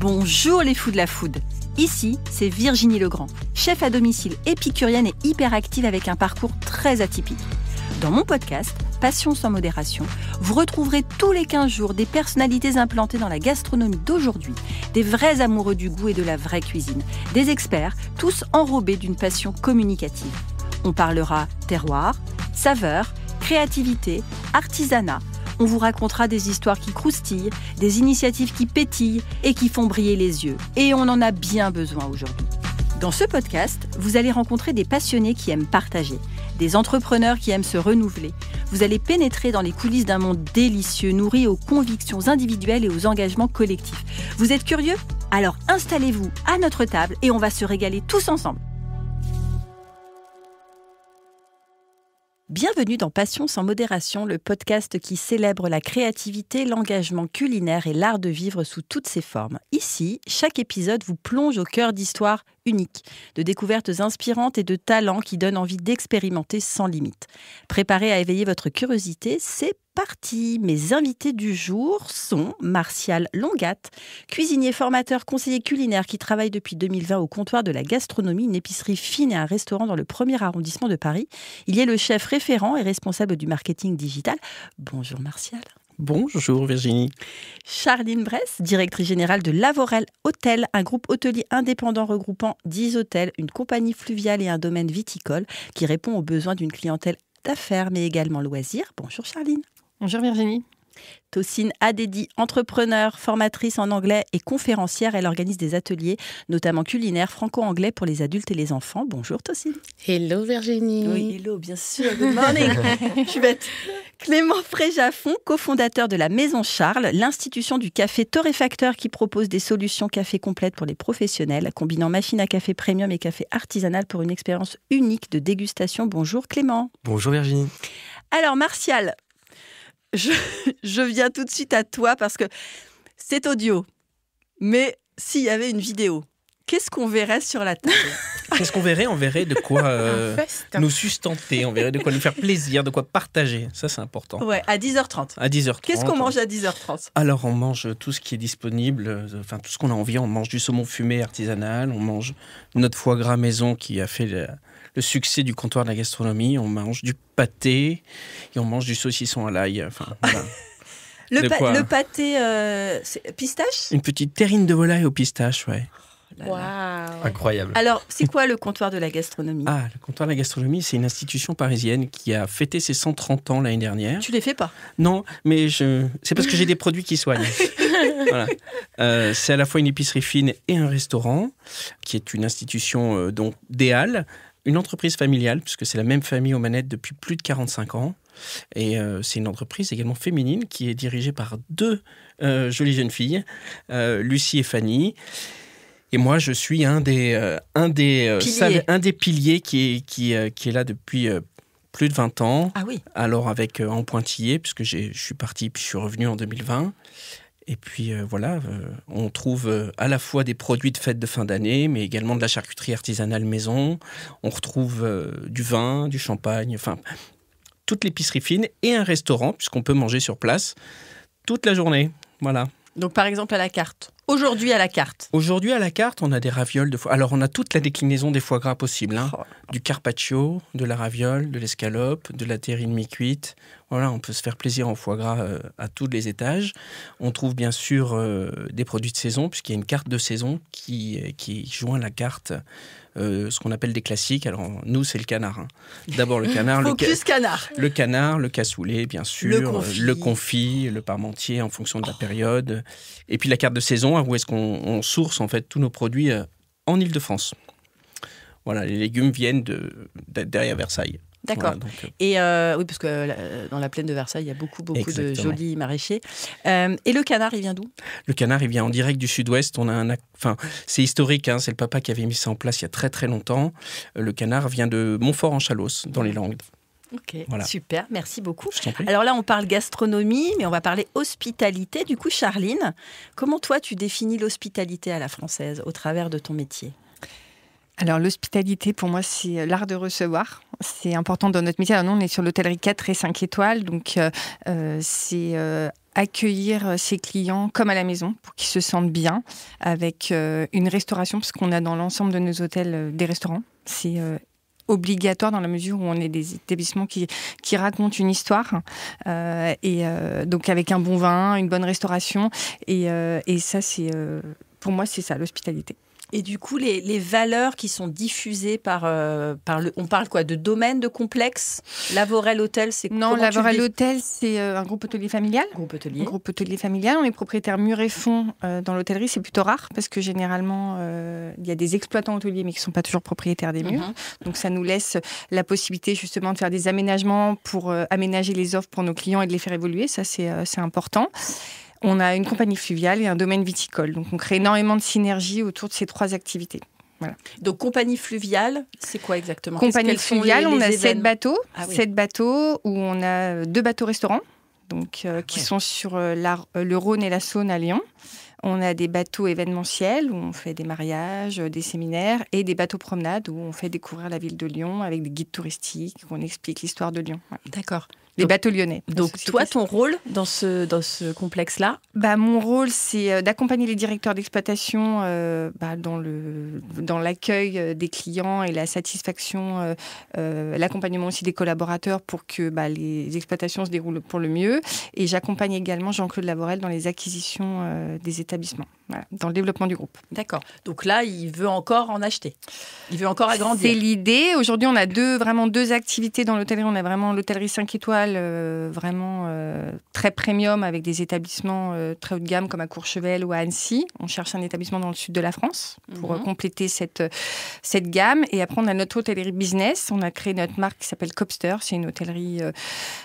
Bonjour les fous de la food. Ici, c'est Virginie Legrand, chef à domicile épicurienne et hyperactive avec un parcours très atypique. Dans mon podcast, Passion sans modération, vous retrouverez tous les 15 jours des personnalités implantées dans la gastronomie d'aujourd'hui, des vrais amoureux du goût et de la vraie cuisine, des experts, tous enrobés d'une passion communicative. On parlera terroir, saveurs, créativité, artisanat. On vous racontera des histoires qui croustillent, des initiatives qui pétillent et qui font briller les yeux. Et on en a bien besoin aujourd'hui. Dans ce podcast, vous allez rencontrer des passionnés qui aiment partager, des entrepreneurs qui aiment se renouveler. Vous allez pénétrer dans les coulisses d'un monde délicieux, nourri aux convictions individuelles et aux engagements collectifs. Vous êtes curieux ? Alors installez-vous à notre table et on va se régaler tous ensemble. Bienvenue dans Passion sans modération, le podcast qui célèbre la créativité, l'engagement culinaire et l'art de vivre sous toutes ses formes. Ici, chaque épisode vous plonge au cœur d'histoires uniques, de découvertes inspirantes et de talents qui donnent envie d'expérimenter sans limite. Préparez à éveiller votre curiosité, c'est parti. Mes invités du jour sont Martial Longat, cuisinier formateur, conseiller culinaire qui travaille depuis 2020 au comptoir de la gastronomie, une épicerie fine et un restaurant dans le 1er arrondissement de Paris. Il est le chef référent et responsable du marketing digital. Bonjour Martial. Bonjour Virginie. Charline Bresse, directrice générale de Lavorel Hôtel, un groupe hôtelier indépendant regroupant 10 hôtels, une compagnie fluviale et un domaine viticole qui répond aux besoins d'une clientèle d'affaires mais également loisirs. Bonjour Charline. Bonjour Virginie. Tocine Adedi, entrepreneure, formatrice en anglais et conférencière. Elle organise des ateliers, notamment culinaires, franco-anglais pour les adultes et les enfants. Bonjour Tocine. Hello Virginie. Oui, hello, bien sûr. Good morning. Je suis bête. Clément Fréjaffon, cofondateur de la Maison Charles, l'institution du café torréfacteur qui propose des solutions café complètes pour les professionnels, combinant machine à café premium et café artisanal pour une expérience unique de dégustation. Bonjour Clément. Bonjour Virginie. Alors Martial, je viens tout de suite à toi parce que c'est audio. Mais s'il y avait une vidéo, qu'est-ce qu'on verrait sur la table ? Qu'est-ce qu'on verrait ? On verrait de quoi nous sustenter, on verrait de quoi nous faire plaisir, de quoi partager. Ça, c'est important. Ouais, à 10h30. À 10h30. Qu'est-ce qu'on mange à 10h30 ? Alors, on mange tout ce qui est disponible, enfin tout ce qu'on a envie. On mange du saumon fumé artisanal, on mange notre foie gras maison qui a fait le succès du comptoir de la gastronomie. On mange du pâté et on mange du saucisson à l'ail. Enfin, voilà. Le pâté pistache ? Une petite terrine de volaille au pistache, ouais. Waouh. Incroyable. Alors, c'est quoi le comptoir de la gastronomie ? Ah, le comptoir de la gastronomie, c'est une institution parisienne qui a fêté ses 130 ans l'année dernière. Tu les fais pas ? Non, mais c'est parce que j'ai des produits qui soignent. Voilà. C'est à la fois une épicerie fine et un restaurant, qui est une institution donc des Halles, une entreprise familiale, puisque c'est la même famille aux manettes depuis plus de 45 ans. Et c'est une entreprise également féminine qui est dirigée par deux jolies jeunes filles, Lucie et Fanny. Et moi, je suis un des piliers qui est là depuis plus de 20 ans. Ah oui. Alors avec en pointillé, puisque je suis parti puis je suis revenu en 2020. Et puis voilà, on trouve à la fois des produits de fête de fin d'année, mais également de la charcuterie artisanale maison. On retrouve du vin, du champagne, enfin toute l'épicerie fine et un restaurant, puisqu'on peut manger sur place toute la journée. Voilà. Donc par exemple à la carte. Aujourd'hui à la carte. Aujourd'hui à la carte, on a des ravioles de foie. Alors on a toute la déclinaison des foie gras possibles. Hein. Du carpaccio, de la raviole, de l'escalope, de la terrine mi-cuite. Voilà, on peut se faire plaisir en foie gras à tous les étages. On trouve bien sûr des produits de saison, puisqu'il y a une carte de saison qui joint la carte, ce qu'on appelle des classiques. Alors nous, c'est le canard. Hein. D'abord le canard. Focus canard. Le canard, le cassoulet, bien sûr. Le confit, le parmentier en fonction de la période. Et puis la carte de saison, où est-ce qu'on source en fait tous nos produits en Île-de-France. Voilà, les légumes viennent derrière Versailles. D'accord. Voilà, et oui, parce que dans la plaine de Versailles, il y a beaucoup Exactement. de jolis maraîchers. Et le canard, il vient d'où ? Le canard, il vient en direct du sud-ouest. C'est historique, hein, c'est le papa qui avait mis ça en place il y a très très longtemps. Le canard vient de Montfort-en-Chalosse, dans les Landes. Ok, voilà. Super, merci beaucoup. Je t'en prie. Alors là, on parle gastronomie, mais on va parler hospitalité. Du coup, Charline, comment toi, tu définis l'hospitalité à la française au travers de ton métier ? Alors l'hospitalité, pour moi, c'est l'art de recevoir. C'est important dans notre métier. Alors, nous, on est sur l'hôtellerie 4 et 5 étoiles, donc c'est accueillir ses clients comme à la maison pour qu'ils se sentent bien, avec une restauration, parce qu'on a dans l'ensemble de nos hôtels des restaurants. C'est obligatoire dans la mesure où on est des établissements qui racontent une histoire, donc avec un bon vin, une bonne restauration, et ça, pour moi, c'est ça, l'hospitalité. Et du coup, les valeurs qui sont diffusées par on parle quoi, de domaine, de complexe? Lavorel Hôtel, c'est quoi? Non, Lavorel Hôtel, c'est un groupe hôtelier familial. Groupe hôtelier. Un groupe hôtelier familial. On est propriétaire mur et fond dans l'hôtellerie. C'est plutôt rare parce que généralement, il y a des exploitants hôteliers mais qui ne sont pas toujours propriétaires des murs. Donc, ça nous laisse la possibilité justement de faire des aménagements pour aménager les offres pour nos clients et de les faire évoluer. Ça, c'est important. On a une compagnie fluviale et un domaine viticole. Donc, on crée énormément de synergies autour de ces 3 activités. Voilà. Donc, compagnie fluviale, c'est quoi exactement? Compagnie fluviale, on a 7 bateaux. Ah, oui. 7 bateaux où on a 2 bateaux-restaurants qui sont sur le Rhône et la Saône à Lyon. On a des bateaux événementiels où on fait des mariages, des séminaires, et des bateaux promenades où on fait découvrir la ville de Lyon avec des guides touristiques, où on explique l'histoire de Lyon. Ouais. D'accord. Les bateaux lyonnais. Donc, toi, ton rôle dans ce complexe-là? Mon rôle, c'est d'accompagner les directeurs d'exploitation dans l'accueil des clients et la satisfaction, l'accompagnement aussi des collaborateurs pour que les exploitations se déroulent pour le mieux. Et j'accompagne également Jean-Claude Lavorel dans les acquisitions des établissements, dans le développement du groupe. D'accord. Donc là, il veut encore en acheter. Il veut encore agrandir. C'est l'idée. Aujourd'hui, on a vraiment deux activités dans l'hôtellerie. On a vraiment l'hôtellerie 5 étoiles, vraiment très premium, avec des établissements très haut de gamme comme à Courchevel ou à Annecy. On cherche un établissement dans le sud de la France pour compléter cette gamme. Et après, on a notre hôtellerie business. On a créé notre marque qui s'appelle Copster. C'est une hôtellerie,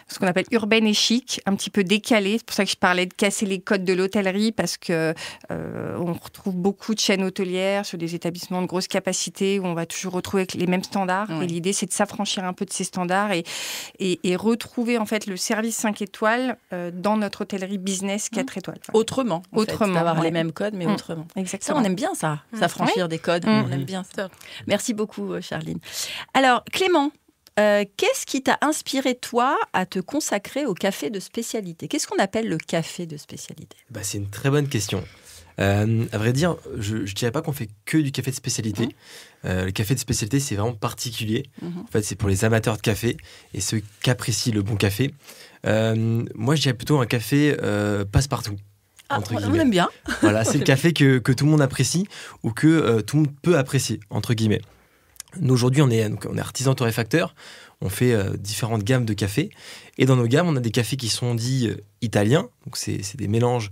ce qu'on appelle urbaine et chic, un petit peu décalée. C'est pour ça que je parlais de casser les codes de l'hôtellerie, parce que on retrouve beaucoup de chaînes hôtelières sur des établissements de grosse capacité où on va toujours retrouver les mêmes standards. Oui. Et l'idée, c'est de s'affranchir un peu de ces standards et retrouver en fait le service 5 étoiles dans notre hôtellerie business 4 étoiles. Enfin, autrement. D'avoir les mêmes codes, mais autrement. Exactement. Ça, on aime bien ça, s'affranchir des codes. On aime bien ça. Merci beaucoup, Charline. Alors, Clément, qu'est-ce qui t'a inspiré, toi, à te consacrer au café de spécialité? Qu'est-ce qu'on appelle le café de spécialité? C'est une très bonne question. À vrai dire, je ne dirais pas qu'on fait que du café de spécialité. Le café de spécialité, c'est vraiment particulier. En fait, c'est pour les amateurs de café et ceux qui apprécient le bon café. Moi, je dirais plutôt un café passe-partout. On aime bien. Voilà, c'est le café que tout le monde apprécie ou que tout le monde peut apprécier, entre guillemets. Nous, aujourd'hui, on est artisan torréfacteur. On fait différentes gammes de café. Et dans nos gammes, on a des cafés qui sont dits italiens. Donc, c'est des mélanges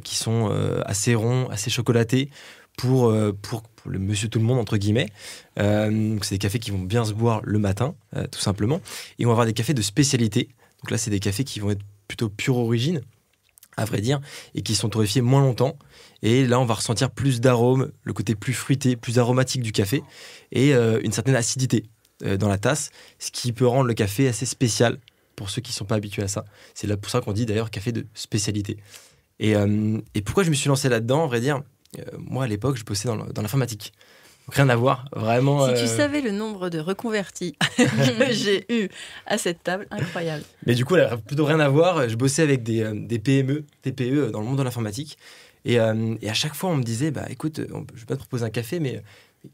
qui sont assez ronds, assez chocolatés pour le monsieur tout le monde, entre guillemets. Donc, c'est des cafés qui vont bien se boire le matin, tout simplement. Et on va avoir des cafés de spécialité. Donc là, c'est des cafés qui vont être plutôt pure origine, à vrai dire, et qui sont torréfiés moins longtemps. Et là, on va ressentir plus d'arômes, le côté plus fruité, plus aromatique du café, et une certaine acidité dans la tasse, ce qui peut rendre le café assez spécial pour ceux qui ne sont pas habitués à ça. C'est là pour ça qu'on dit d'ailleurs café de spécialité. Et pourquoi je me suis lancé là-dedans, à vrai dire, moi, à l'époque, je bossais dans l'informatique. Donc, rien à voir, vraiment. Si tu savais le nombre de reconvertis que j'ai eu à cette table, incroyable. Mais du coup, elle a plutôt rien à voir. Je bossais avec des PME, TPE dans le monde de l'informatique. Et à chaque fois, on me disait, écoute, je vais pas te proposer un café, mais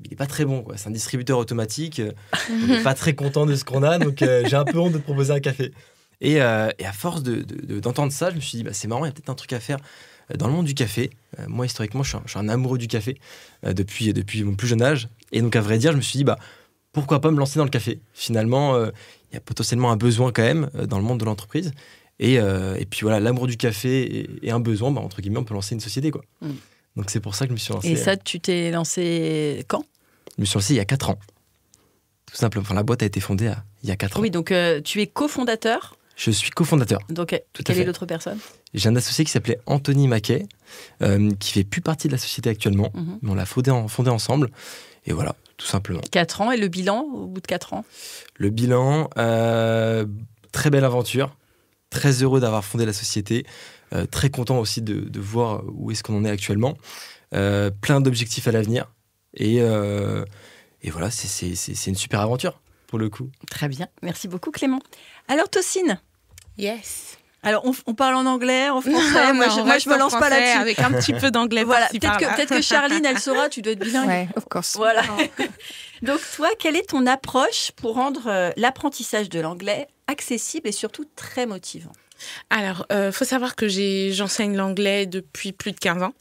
il n'est pas très bon, quoi. C'est un distributeur automatique. On n'est pas très content de ce qu'on a, donc j'ai un peu honte de te proposer un café. Et à force d'entendre ça, je me suis dit, c'est marrant, il y a peut-être un truc à faire dans le monde du café. Moi, historiquement, je suis un amoureux du café depuis mon plus jeune âge. Et donc, à vrai dire, je me suis dit, pourquoi pas me lancer dans le café? Finalement, il y a potentiellement un besoin quand même dans le monde de l'entreprise. Et puis voilà, l'amour du café et un besoin, entre guillemets, on peut lancer une société, quoi. Donc, c'est pour ça que je me suis lancé. Et ça, tu t'es lancé quand? Je me suis lancé il y a 4 ans. Tout simplement. Enfin, la boîte a été fondée il y a 4 ans. Oui, donc tu es cofondateur? Je suis cofondateur. Donc, quelle est l'autre personne? J'ai un associé qui s'appelait Anthony Maquet, qui fait plus partie de la société actuellement, mais on l'a fondé ensemble. Et voilà, tout simplement. 4 ans, et le bilan au bout de 4 ans? Le bilan, très belle aventure. Très heureux d'avoir fondé la société. Très content aussi de voir où est-ce qu'on en est actuellement. Plein d'objectifs à l'avenir. Et voilà, c'est une super aventure, pour le coup. Très bien. Merci beaucoup, Clément. Alors, Tocine? Yes. Alors, on parle en anglais, en français. Moi, je me lance pas là-dessus. Avec un petit peu d'anglais. Voilà, peut-être que Charline, elle saura, tu dois être bilingue. Ouais, of course. Voilà. Donc, toi, quelle est ton approche pour rendre l'apprentissage de l'anglais accessible et surtout très motivant? Alors, faut savoir que j'enseigne l'anglais depuis plus de 15 ans.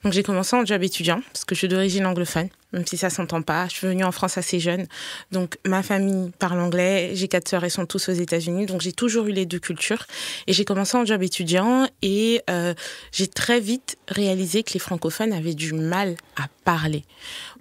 Donc, j'ai commencé en job étudiant parce que je suis d'origine anglophone, même si ça s'entend pas. Je suis venue en France assez jeune. Donc, ma famille parle anglais. J'ai 4 sœurs, elles sont tous aux États-Unis. Donc, j'ai toujours eu les deux cultures. Et j'ai commencé en job étudiant et j'ai très vite réalisé que les francophones avaient du mal à parler.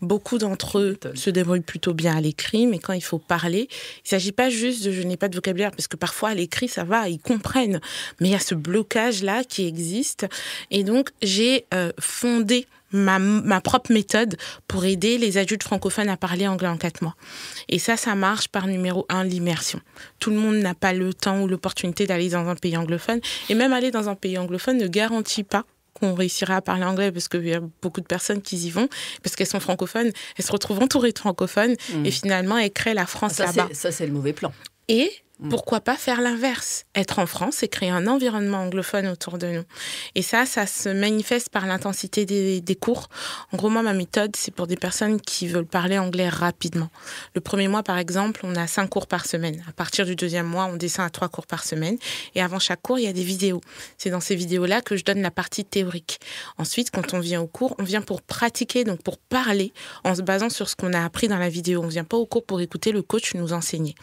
Beaucoup d'entre eux se débrouillent plutôt bien à l'écrit, mais quand il faut parler, il ne s'agit pas juste de « je n'ai pas de vocabulaire », parce que parfois à l'écrit, ça va, ils comprennent. Mais il y a ce blocage-là qui existe. Et donc, j'ai fondé ma propre méthode pour aider les adultes francophones à parler anglais en 4 mois. Et ça marche par numéro 1, l'immersion. Tout le monde n'a pas le temps ou l'opportunité d'aller dans un pays anglophone. Et même aller dans un pays anglophone ne garantit pas qu'on réussira à parler anglais, parce qu'il y a beaucoup de personnes qui y vont, parce qu'elles sont francophones, elles se retrouvent entourées de francophones, et finalement, elles créent la France là-bas. Ça, c'est le mauvais plan. Et pourquoi pas faire l'inverse, être en France et créer un environnement anglophone autour de nous. Et ça se manifeste par l'intensité des cours. En gros, moi, ma méthode, c'est pour des personnes qui veulent parler anglais rapidement. Le premier mois, par exemple, on a 5 cours par semaine. À partir du deuxième mois, on descend à 3 cours par semaine. Et avant chaque cours, il y a des vidéos. C'est dans ces vidéos-là que je donne la partie théorique. Ensuite, quand on vient au cours, on vient pour pratiquer, donc pour parler, en se basant sur ce qu'on a appris dans la vidéo. On ne vient pas au cours pour écouter le coach nous enseigner.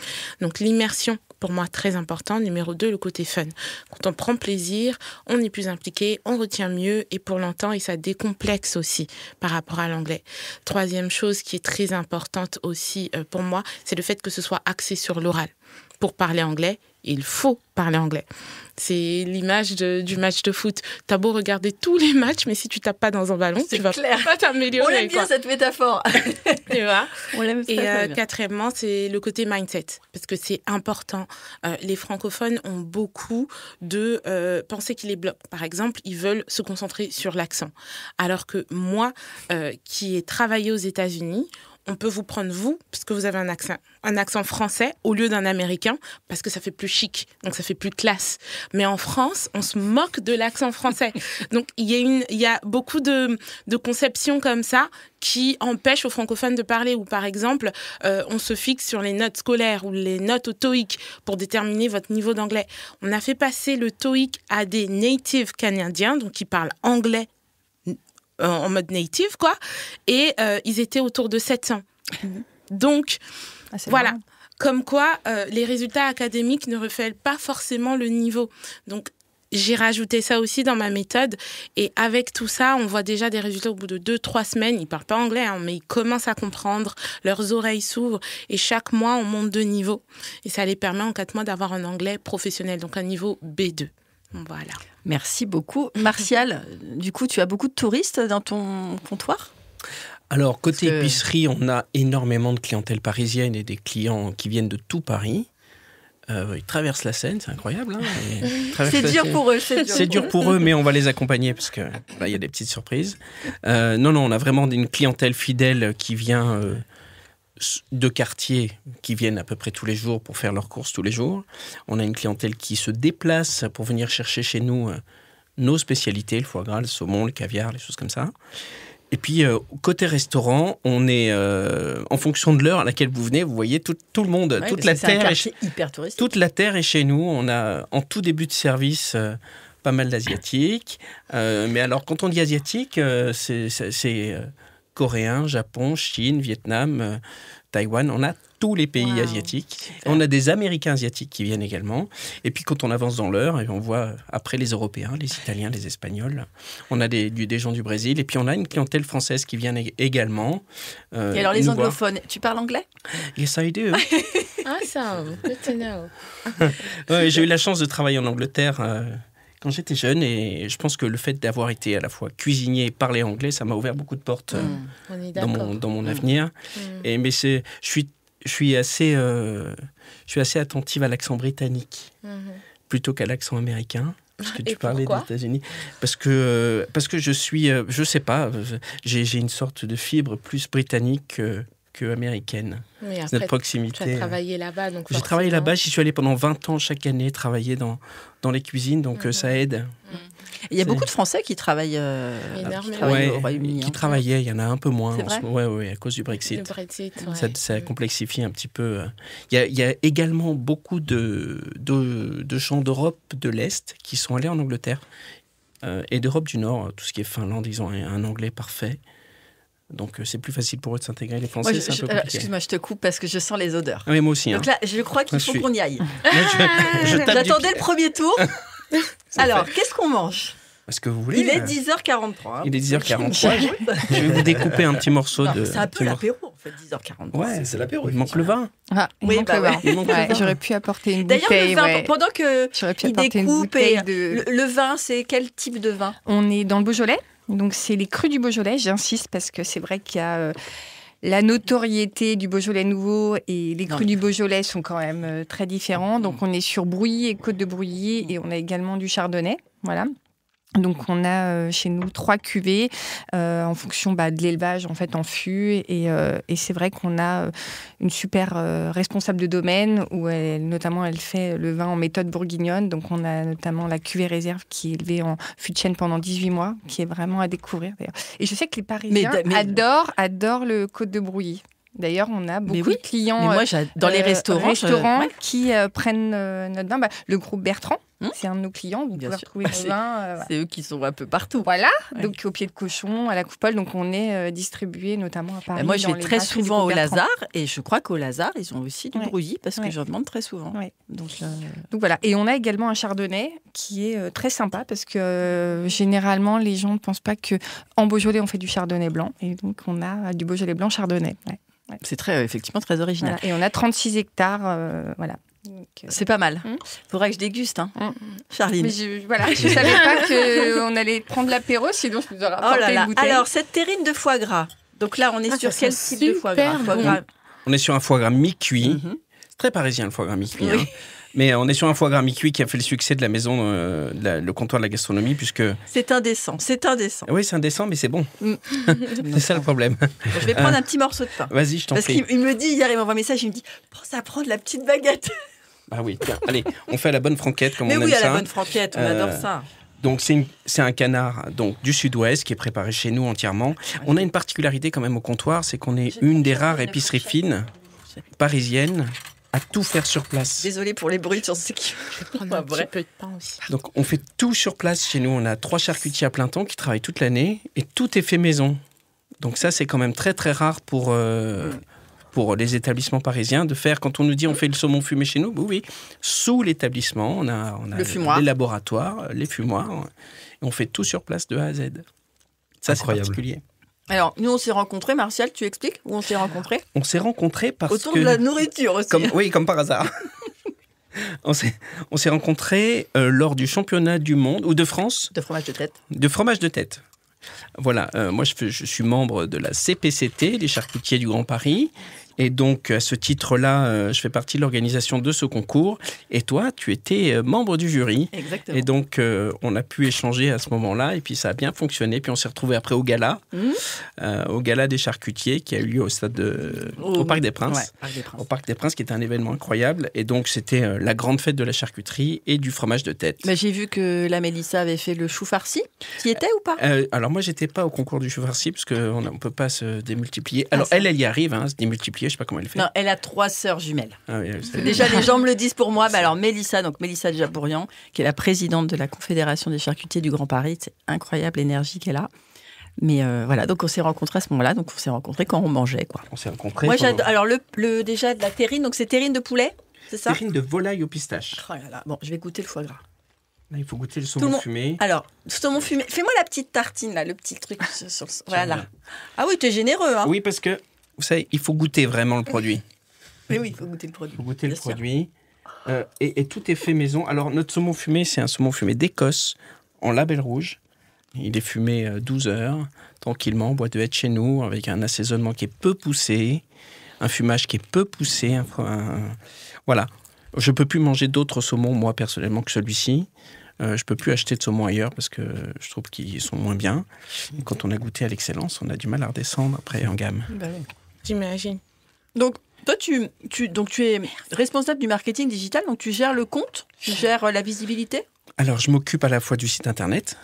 Donc l'immersion, pour moi, très important. Numéro 2, le côté fun. Quand on prend plaisir, on est plus impliqué, on retient mieux et pour longtemps, et ça décomplexe aussi par rapport à l'anglais. Troisième chose qui est très importante aussi pour moi, c'est le fait que ce soit axé sur l'oral. Pour parler anglais, il faut parler anglais. C'est l'image du match de foot. T'as beau regarder tous les matchs, mais si tu tapes pas dans un ballon, tu vas pas t'améliorer. On l'aime bien cette métaphore. Tu vois. On l'aime très, très bien. Quatrièmement, c'est le côté mindset, parce que c'est important. Les francophones ont beaucoup de pensées qui les bloquent. Par exemple, ils veulent se concentrer sur l'accent. Alors que moi, qui ai travaillé aux États-Unis, on peut vous prendre, parce que vous avez un accent français au lieu d'un américain, parce que ça fait plus chic, donc ça fait plus classe. Mais en France, on se moque de l'accent français. Donc, il y a beaucoup de conceptions comme ça qui empêchent aux francophones de parler. Ou par exemple, on se fixe sur les notes scolaires ou les notes au TOEIC pour déterminer votre niveau d'anglais. On a fait passer le TOEIC à des natives canadiens, donc qui parlent anglais en mode native, quoi. Et ils étaient autour de 700. Donc, voilà. Marrant. Comme quoi, les résultats académiques ne reflètent pas forcément le niveau. Donc, j'ai rajouté ça aussi dans ma méthode. Et avec tout ça, on voit déjà des résultats au bout de 2-3 semaines. Ils ne parlent pas anglais, mais ils commencent à comprendre. Leurs oreilles s'ouvrent. Et chaque mois, on monte de niveau. Et ça les permet en 4 mois d'avoir un anglais professionnel, donc un niveau B2. Voilà. Merci beaucoup. Martial, du coup, tu as beaucoup de touristes dans ton comptoir ? Alors, côté épicerie, on a énormément de clientèle parisienne et des clients qui viennent de tout Paris. Ils traversent la Seine, c'est incroyable. Hein, c'est dur pour eux. C'est dur pour eux, mais on va les accompagner parce que là, il y a des petites surprises. Non, on a vraiment une clientèle fidèle qui vient de quartiers qui viennent à peu près tous les jours pour faire leurs courses tous les jours. On a une clientèle qui se déplace pour venir chercher chez nous nos spécialités, le foie gras, le saumon, le caviar, les choses comme ça. Et puis, côté restaurant, on est, en fonction de l'heure à laquelle vous venez, vous voyez tout le monde, toute la terre hyper touristique. Toute la terre est chez nous. On a, en tout début de service, pas mal d'asiatiques. Mais alors, quand on dit asiatique, c'est coréen, Japon, Chine, Vietnam, Taïwan. On a tous les pays asiatiques. On a des Américains asiatiques qui viennent également. Et puis, quand on avance dans l'heure, on voit après les Européens, les Italiens, les Espagnols. On a des gens du Brésil. Et puis, on a une clientèle française qui vient également. Et alors, les anglophones, tu parles anglais ? Yes, I do. Awesome. Good to know. Ouais, j'ai eu la chance de travailler en Angleterre quand j'étais jeune. Et je pense que le fait d'avoir été à la fois cuisinier et parler anglais, ça m'a ouvert beaucoup de portes dans mon avenir. Mais je suis assez attentive à l'accent britannique plutôt qu'à l'accent américain. Parce que tu parlais des États-Unis. Parce que je suis, je sais pas, j'ai une sorte de fibre plus britannique américaine. Oui, C'est après, notre proximité. tu as travaillé là-bas. Donc J'ai travaillé là-bas, j'y suis allé pendant 20 ans chaque année, travailler dans les cuisines, donc ça aide. Il y a beaucoup de Français qui travaillent, Énormément. au Royaume-Uni. Qui travaillaient, il y en a un peu moins. C'est vrai Oui, à cause du Brexit. Le Brexit, Ça complexifie un petit peu. Il y a également beaucoup de gens d'Europe de l'Est qui sont allés en Angleterre et d'Europe du Nord. Tout ce qui est Finlande, ils ont un anglais parfait. Donc c'est plus facile pour eux de s'intégrer. Les Français, c'est un peu compliqué. Excuse-moi, je te coupe parce que je sens les odeurs. Ah oui, moi aussi. Donc là, je crois qu'il faut qu'on y aille. Je tape J'attendais le premier tour. Alors, qu'est-ce qu'on mange? Est-ce que vous voulez? Il est 10h43. Hein. Il est 10h43. Je vais vous découper un petit morceau de... C'est un peu l'apéro, en fait, 10h43. Ouais, c'est l'apéro. Il manque le vin. Ah, il Oui, manque bah le vin. ouais. Il manque le vin. J'aurais pu apporter une D'ailleurs, bouteille. le vin, pendant J'aurais pu qu'il apporter une découpe, bouteille et de... le vin, c'est quel type de vin? On est dans le Beaujolais, donc c'est les crus du Beaujolais, j'insiste, parce que c'est vrai qu'il y a la notoriété du Beaujolais nouveau et les crus du Beaujolais sont quand même très différents. Donc on est sur Brouilly et Côte de Brouilly et on a également du Chardonnay, voilà. Donc on a chez nous 3 cuvées en fonction de l'élevage en fait en fût et c'est vrai qu'on a une super responsable de domaine où notamment elle fait le vin en méthode bourguignonne. Donc on a notamment la cuvée réserve qui est élevée en fût de chêne pendant 18 mois, qui est vraiment à découvrir d'ailleurs. Et je sais que les Parisiens adorent le Côte de Brouilly. D'ailleurs, on a beaucoup de clients moi, dans les restaurants qui prennent notre vin. Le groupe Bertrand, c'est un de nos clients. Vous pouvez retrouver nos vins. C'est eux qui sont un peu partout. Voilà, donc au pied de cochon, à la coupole. Donc on est distribué notamment à Paris. Moi, je vais très souvent au Lazare et je crois qu'au Lazare, ils ont aussi du Brouilly parce que j'en demande très souvent. Ouais. Donc voilà. Et on a également un Chardonnay qui est très sympa parce que généralement, les gens ne pensent pas qu'en Beaujolais, on fait du Chardonnay blanc. Et donc on a du Beaujolais blanc Chardonnay. Ouais. C'est effectivement très original. Voilà. Et on a 36 hectares, voilà. Donc, c'est pas mal. Faudrait que je déguste, Charline. Mais je savais pas qu'on allait prendre l'apéro, sinon je vous aurais apporté une bouteille. Alors, cette terrine de foie gras. Donc là, on est sur quel type de foie gras, On est sur un foie gras mi-cuit. C'est très parisien, le foie gras mi-cuit. Oui. Mais on est sur un foie gras mi-cuit qui a fait le succès de la maison, le comptoir de la gastronomie, puisque... C'est indécent. Oui, c'est indécent, mais c'est bon. C'est ça le problème. Je vais prendre un petit morceau de pain. Vas-y, je t'en prie. Parce qu'il me dit, hier, il m'envoie un message, il me dit, pense à prendre la petite baguette. Ah oui, tiens, allez, on fait à la bonne franquette, comme on aime ça. Mais oui, à la bonne franquette, on adore ça. Donc c'est un canard du sud-ouest qui est préparé chez nous entièrement. On a une particularité quand même au comptoir, c'est qu'on est une des rares épiceries fines parisiennes à tout faire sur place. Désolée pour les bruits sur ce qui... Je vais prendre un petit peu de pain aussi. Donc on fait tout sur place chez nous. On a 3 charcutiers à plein temps qui travaillent toute l'année et tout est fait maison. Donc ça c'est quand même très très rare pour les établissements parisiens de faire, quand on nous dit on fait le saumon fumé chez nous, oui, sous l'établissement, on a les laboratoires, les fumoirs, et on fait tout sur place de A à Z. Ça c'est particulier. Alors, nous, on s'est rencontrés, Martial, tu expliques où on s'est rencontrés? On s'est rencontrés parce autour de la nourriture aussi. Comme par hasard. On s'est rencontrés lors du championnat du monde, ou de France. De fromage de tête. De fromage de tête. Voilà, moi je suis membre de la CPCT, les charcutiers du Grand Paris. Et donc, à ce titre-là, je fais partie de l'organisation de ce concours. Et toi, tu étais membre du jury. Exactement. Et donc, on a pu échanger à ce moment-là. Et puis, ça a bien fonctionné. Puis, on s'est retrouvés après au gala. Au gala des charcutiers qui a eu lieu au Parc des Princes. Ouais, Parc des Princes. Au Parc des Princes, qui était un événement incroyable. Et donc, c'était la grande fête de la charcuterie et du fromage de tête. Mais j'ai vu que la Mélissa avait fait le chou farci. Tu y étais ou pas? Alors, moi, j'étais pas au concours du chou farci parce qu'on ne peut pas se démultiplier. Alors, elle y arrive, se démultiplier. Je sais pas comment elle fait. Non, elle a 3 sœurs jumelles. Ah oui, déjà, les gens me le disent pour moi. Alors, Mélissa Jabourian, qui est la présidente de la Confédération des charcutiers du Grand Paris. C'est incroyable l'énergie qu'elle a. Mais voilà, donc on s'est rencontrés à ce moment-là. Donc, on s'est rencontrés quand on mangeait, quoi. On s'est rencontrés. Moi, j'adore. Alors, déjà, de la terrine. Donc, c'est terrine de poulet, c'est ça? Terrine de volaille au pistache. Oh là là. Bon, je vais goûter le foie gras. Là, il faut goûter le saumon fumé. Alors, saumon fumé. Fais-moi la petite tartine, là, le petit truc. Voilà. Ah oui, tu es généreux, hein? Oui, parce que, vous savez, il faut goûter vraiment le produit. Oui, il faut goûter le produit. Il faut goûter le produit. Et tout est fait maison. Alors, notre saumon fumé, c'est un saumon fumé d'Écosse, en label rouge. Il est fumé 12 heures, tranquillement, en boîte de hêtre chez nous, avec un assaisonnement qui est peu poussé, un fumage qui est peu poussé. Voilà. Je ne peux plus manger d'autres saumons, moi, personnellement, que celui-ci. Je ne peux plus acheter de saumon ailleurs parce que je trouve qu'ils sont moins bien. Et quand on a goûté à l'excellence, on a du mal à redescendre après en gamme. Bah oui. J'imagine. Donc, toi, tu es responsable du marketing digital, donc tu gères le compte, tu gères la visibilité. Alors, je m'occupe à la fois du site internet.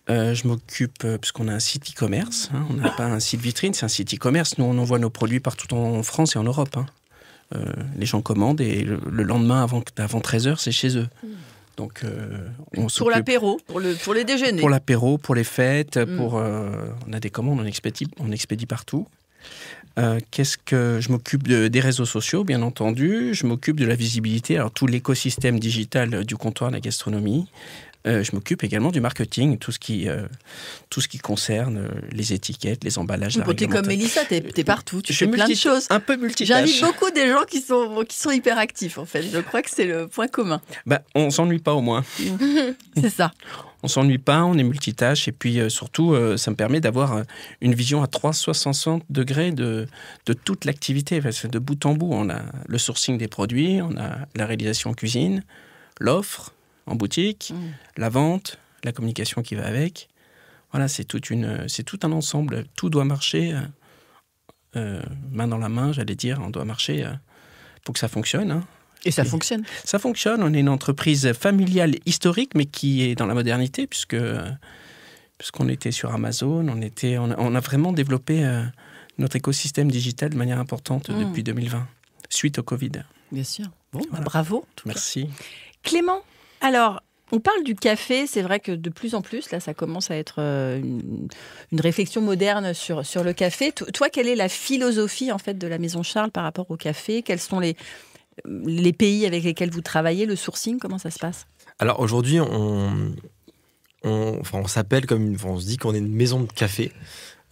Je m'occupe, puisqu'on a un site e-commerce. On n'a pas un site vitrine, c'est un site e-commerce. Nous, on envoie nos produits partout en France et en Europe. Les gens commandent et le lendemain, avant 13h, c'est chez eux. Donc, on s'occupe... Pour l'apéro, pour les déjeuners. Pour l'apéro, pour les fêtes, on a des commandes, on expédie partout. Je m'occupe des réseaux sociaux, bien entendu. Je m'occupe de la visibilité, alors tout l'écosystème digital du comptoir de la gastronomie. Je m'occupe également du marketing, tout ce qui concerne les étiquettes, les emballages, la T'es comme Mélissa, t'es partout, tu fais plein de choses. Un peu multitâche. J'invite beaucoup des gens qui sont hyper actifs, en fait. Je crois que c'est le point commun. On s'ennuie pas au moins. C'est ça. On s'ennuie pas, on est multitâche et puis surtout, ça me permet d'avoir une vision à 360 degrés de toute l'activité, parce que de bout en bout. On a le sourcing des produits, on a la réalisation en cuisine, l'offre en boutique, la vente, la communication qui va avec. Voilà, c'est tout un ensemble. Tout doit marcher main dans la main, j'allais dire. On doit marcher pour que ça fonctionne. Et ça fonctionne. Ça fonctionne. On est une entreprise familiale historique, mais qui est dans la modernité, puisqu'on était sur Amazon. On a vraiment développé notre écosystème digital de manière importante depuis 2020, suite au Covid. Bien sûr. Bon, voilà. Bravo. Merci. Clément, alors, on parle du café. C'est vrai que de plus en plus, là, ça commence à être une réflexion moderne sur le café. Toi, quelle est la philosophie, en fait, de la Maison Charles par rapport au café ? Quels sont les pays avec lesquels vous travaillez, le sourcing, comment ça se passe ? Alors aujourd'hui, on s'appelle on se dit qu'on est une maison de café,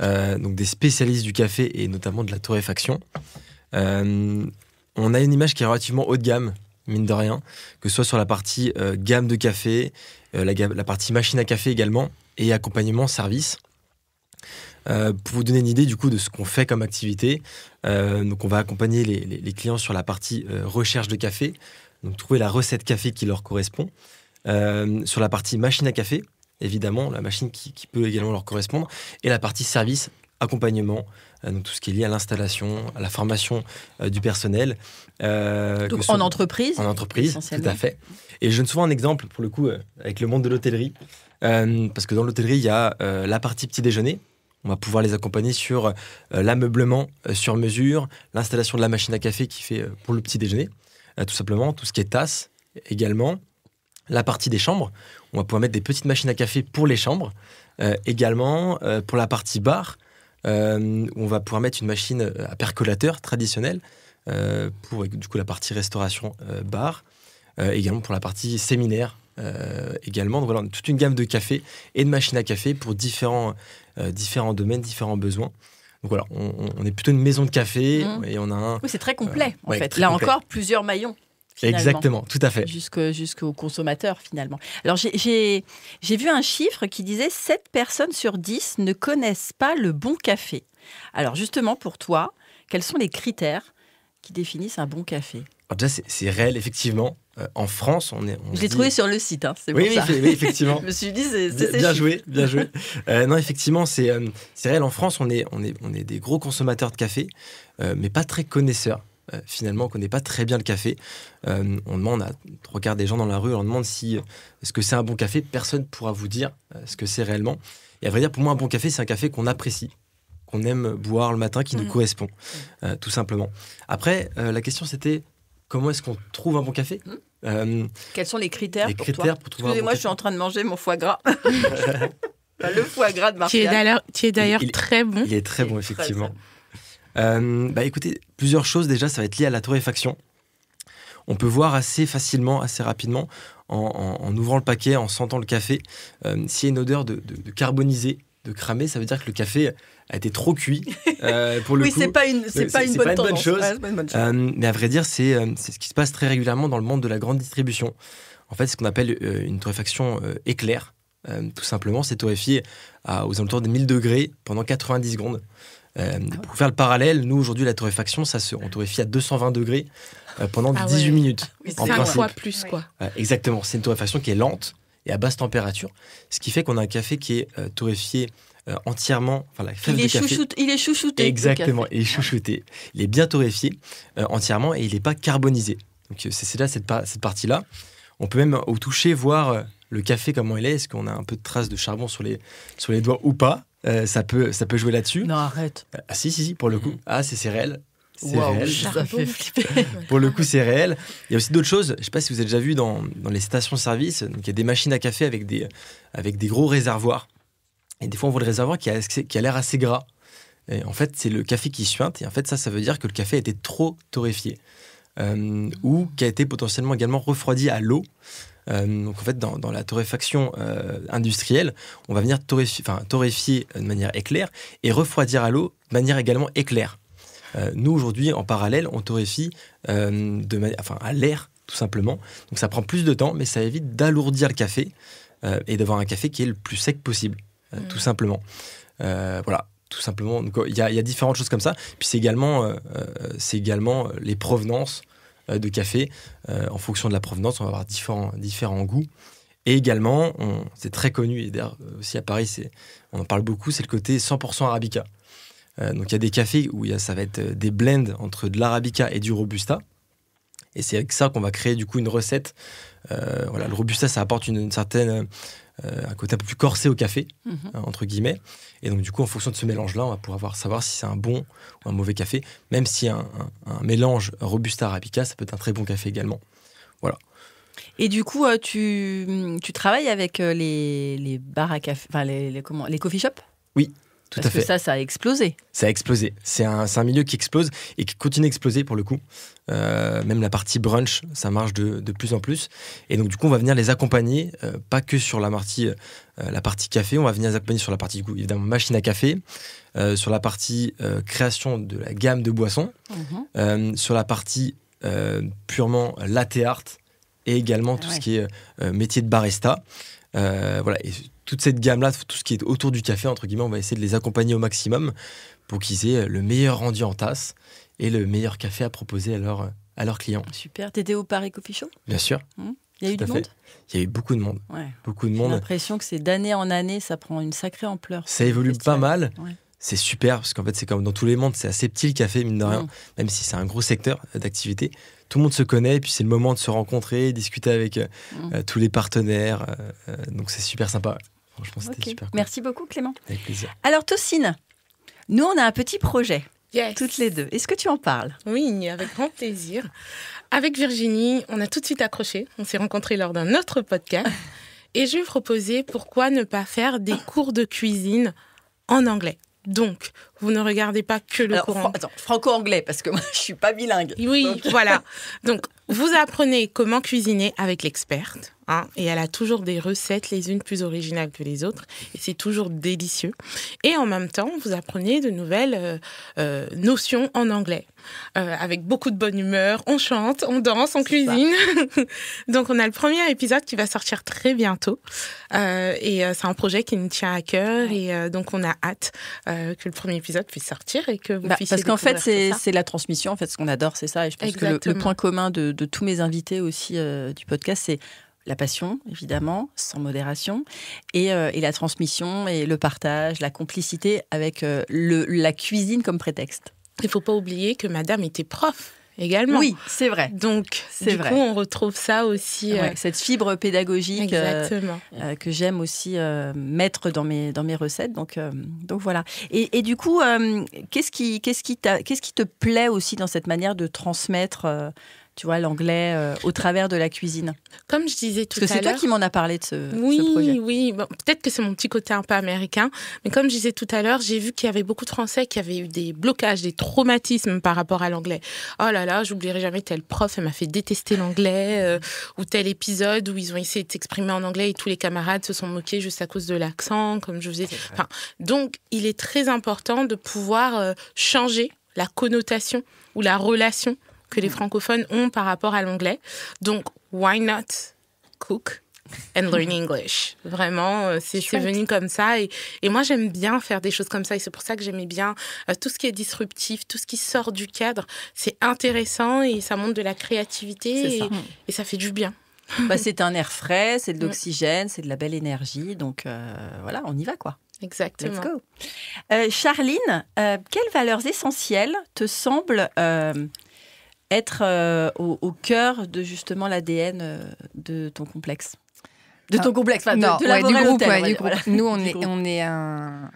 donc des spécialistes du café et notamment de la torréfaction. On a une image qui est relativement haut de gamme, mine de rien, que ce soit sur la partie gamme de café, la partie machine à café également, et accompagnement service. Pour vous donner une idée du coup de ce qu'on fait comme activité, donc on va accompagner les clients sur la partie recherche de café, donc trouver la recette café qui leur correspond. Sur la partie machine à café, évidemment, la machine qui peut également leur correspondre, et la partie service, accompagnement, donc tout ce qui est lié à l'installation, à la formation du personnel. Donc en entreprise ? En entreprise, tout à fait. Et je donne souvent un exemple, pour le coup, avec le monde de l'hôtellerie, parce que dans l'hôtellerie, il y a la partie petit déjeuner. On va pouvoir les accompagner sur l'ameublement sur mesure, l'installation de la machine à café qui fait pour le petit déjeuner, tout simplement, tout ce qui est tasse également. La partie des chambres, on va pouvoir mettre des petites machines à café pour les chambres. Également, pour la partie bar, on va pouvoir mettre une machine à percolateur traditionnelle pour du coup la partie restauration bar. Également pour la partie séminaire également. Donc voilà, toute une gamme de cafés et de machines à café pour différents domaines, différents besoins. Donc voilà, on est plutôt une maison de café et on a un... Oui, c'est très complet en fait. Très Là complet. encore, plusieurs maillons. Finalement. Exactement, tout à fait. Jusqu'au consommateur, finalement. Alors, j'ai vu un chiffre qui disait 7 personnes sur 10 ne connaissent pas le bon café. Alors, justement, pour toi, quels sont les critères qui définissent un bon café ? Alors déjà, c'est réel, effectivement. En France, je l'ai trouvé sur le site, c'est oui, pour ça. Oui, effectivement. Je me suis dit, c'est bien joué, bien joué. Non, effectivement, c'est réel. En France, on est des gros consommateurs de café, mais pas très connaisseurs. Finalement, on ne connaît pas très bien le café. On demande à 3/4 des gens dans la rue, on demande est-ce que c'est un bon café. Personne ne pourra vous dire ce que c'est réellement. Et à vrai dire, pour moi, un bon café, c'est un café qu'on apprécie, qu'on aime boire le matin, qui nous correspond, tout simplement. Après, la question, c'était comment est-ce qu'on trouve un bon café ? Quels sont les critères pour toi ? Pour trouver un bon Excusez-moi, je suis en train de manger mon foie gras. Le foie gras de Martial. Qui est d'ailleurs très bon. Il est très bon, effectivement. Écoutez, plusieurs choses. Déjà, ça va être lié à la torréfaction. On peut voir assez facilement, assez rapidement, en ouvrant le paquet, en sentant le café, s'il y a une odeur de carbonisé, de cramé, ça veut dire que le café a été trop cuit. Pour le coup, c'est pas une bonne chose. Ouais, pas une bonne chose. Mais à vrai dire, c'est ce qui se passe très régulièrement dans le monde de la grande distribution. En fait, c'est ce qu'on appelle une torréfaction éclair. Tout simplement, c'est torréfié aux alentours de 1000 degrés pendant 90 secondes. Pour faire le parallèle, nous aujourd'hui la torréfaction, on torréfie à 220 degrés pendant 18 minutes. Oui, 5 fois plus quoi. Exactement, c'est une torréfaction qui est lente et à basse température, ce qui fait qu'on a un café qui est torréfié entièrement, enfin la fève de café. Il est chouchouté. Exactement, il est chouchouté. Il est bien torréfié entièrement et il n'est pas carbonisé. Donc c'est là cette partie-là. On peut même au toucher voir le café comment il est. Est-ce qu'on a un peu de traces de charbon sur les doigts ou pas? Ça peut jouer là-dessus. Non, arrête. Ah si, pour le coup. Ah, c'est réel. C'est Waouh, réel. ça fait flipper. Pour le coup, c'est réel. Il y a aussi d'autres choses. Je ne sais pas si vous avez déjà vu dans les stations-service. Donc, il y a des machines à café avec des gros réservoirs. Et des fois, on voit le réservoir qui a l'air assez gras. Et en fait, c'est le café qui suinte. Et en fait, ça veut dire que le café a été trop torréfié. Ou qui a été potentiellement également refroidi à l'eau. Donc en fait, dans la torréfaction industrielle, on va venir torréfier de manière éclair et refroidir à l'eau de manière également éclair. Nous, aujourd'hui, en parallèle, on torréfie à l'air, tout simplement. Donc ça prend plus de temps, mais ça évite d'alourdir le café et d'avoir un café qui est le plus sec possible, tout simplement. Voilà. Tout simplement. Donc, il y a différentes choses comme ça. Puis c'est également les provenances de café. En fonction de la provenance, on va avoir différents goûts. Et également, c'est très connu, et d'ailleurs aussi à Paris, on en parle beaucoup, c'est le côté 100% Arabica. Donc il y a des cafés où ça va être des blends entre de l'Arabica et du Robusta. Et c'est avec ça qu'on va créer du coup une recette. Le Robusta, ça apporte une certaine... un côté un peu plus corsé au café, entre guillemets. Et donc, du coup, en fonction de ce mélange-là, on va pouvoir savoir si c'est un bon ou un mauvais café. Même si un mélange Robusta-Arabica, ça peut être un très bon café également. Voilà. Et du coup, tu travailles avec les bars à café, enfin les coffee shops? Oui. Tout à fait. Parce que ça a explosé. Ça a explosé. C'est un milieu qui explose et qui continue d'exploser pour le coup. Même la partie brunch, ça marche de plus en plus. Et donc, du coup, on va venir les accompagner, pas que sur la partie café, on va venir les accompagner sur la partie, du coup, évidemment, machine à café, sur la partie création de la gamme de boissons, sur la partie purement latte art et également tout ce qui est métier de barista. Voilà. Et toute cette gamme-là, tout ce qui est autour du café, entre guillemets, on va essayer de les accompagner au maximum pour qu'ils aient le meilleur rendu en tasse et le meilleur café à proposer à leurs clients. Super. T'étais au Paris Coffee Show? Bien sûr. Il y a eu du monde? Il y a eu beaucoup de monde. Ouais. Beaucoup de J'ai monde. l'impression que c'est d'année en année, ça prend une sacrée ampleur. Ça évolue pas mal. Ouais. C'est super, parce qu'en fait, c'est comme dans tous les mondes, c'est assez petit le café, mine de rien, même si c'est un gros secteur d'activité. Tout le monde se connaît, et puis c'est le moment de se rencontrer, discuter avec tous les partenaires. Donc c'est super sympa. Franchement, c'était super cool. Merci beaucoup, Clément. Avec plaisir. Alors, Tocine, nous, on a un petit projet, Yes. toutes les deux. Est-ce que tu en parles? Oui, avec grand plaisir. Avec Virginie, on a tout de suite accroché. On s'est rencontrés lors d'un autre podcast. Et je lui ai proposé pourquoi ne pas faire des cours de cuisine en anglais. Donc, vous ne regardez pas que le cours franco-anglais, parce que moi, je ne suis pas bilingue. Oui, donc. Voilà. Donc, vous apprenez comment cuisiner avec l'experte. Et elle a toujours des recettes, les unes plus originales que les autres. Et c'est toujours délicieux. Et en même temps, vous apprenez de nouvelles notions en anglais. Avec beaucoup de bonne humeur. On chante, on danse, on cuisine. Donc, on a le premier épisode qui va sortir très bientôt. Et c'est un projet qui nous tient à cœur. Et donc, on a hâte que le premier épisode puisse sortir et que vous puissiez parce qu'en fait, découvrir tout ça. c'est la transmission. En fait, ce qu'on adore, c'est ça. Et je pense que le point commun de tous mes invités aussi du podcast, c'est la passion, évidemment, sans modération, et la transmission, et le partage, la complicité avec la cuisine comme prétexte. Il ne faut pas oublier que madame était prof également. Oui, c'est vrai. Donc, C'est du vrai. coup, on retrouve ça aussi. Cette fibre pédagogique Exactement. que j'aime aussi mettre dans mes recettes. Donc voilà. Et du coup, qu'est-ce qui te plaît aussi dans cette manière de transmettre tu vois, l'anglais au travers de la cuisine? Comme je disais tout à l'heure... Parce que c'est toi qui m'en as parlé de ce projet. Oui. Bon, peut-être que c'est mon petit côté un peu américain. Mais comme je disais tout à l'heure, j'ai vu qu'il y avait beaucoup de Français qui avaient eu des blocages, des traumatismes par rapport à l'anglais. Oh là là, j'oublierai jamais tel prof, elle m'a fait détester l'anglais. Ou tel épisode où ils ont essayé de s'exprimer en anglais et tous les camarades se sont moqués juste à cause de l'accent, comme je faisais. Donc, il est très important de pouvoir changer la connotation ou la relation que les francophones ont par rapport à l'anglais. Donc, why not cook and learn English? Vraiment, c'est venu comme ça. Et moi, j'aime bien faire des choses comme ça. Et c'est pour ça que j'aimais bien tout ce qui est disruptif, tout ce qui sort du cadre. C'est intéressant et ça montre de la créativité et ça fait du bien. C'est un air frais, c'est de l'oxygène, c'est de la belle énergie. Donc, voilà, on y va, quoi. Exactement. Let's go. Charline, quelles valeurs essentielles te semblent être au cœur de justement l'ADN de ton complexe? De ton complexe, enfin, Non, de la du groupe, Hôtel, du groupe. voilà. Nous, on Du est, groupe. on est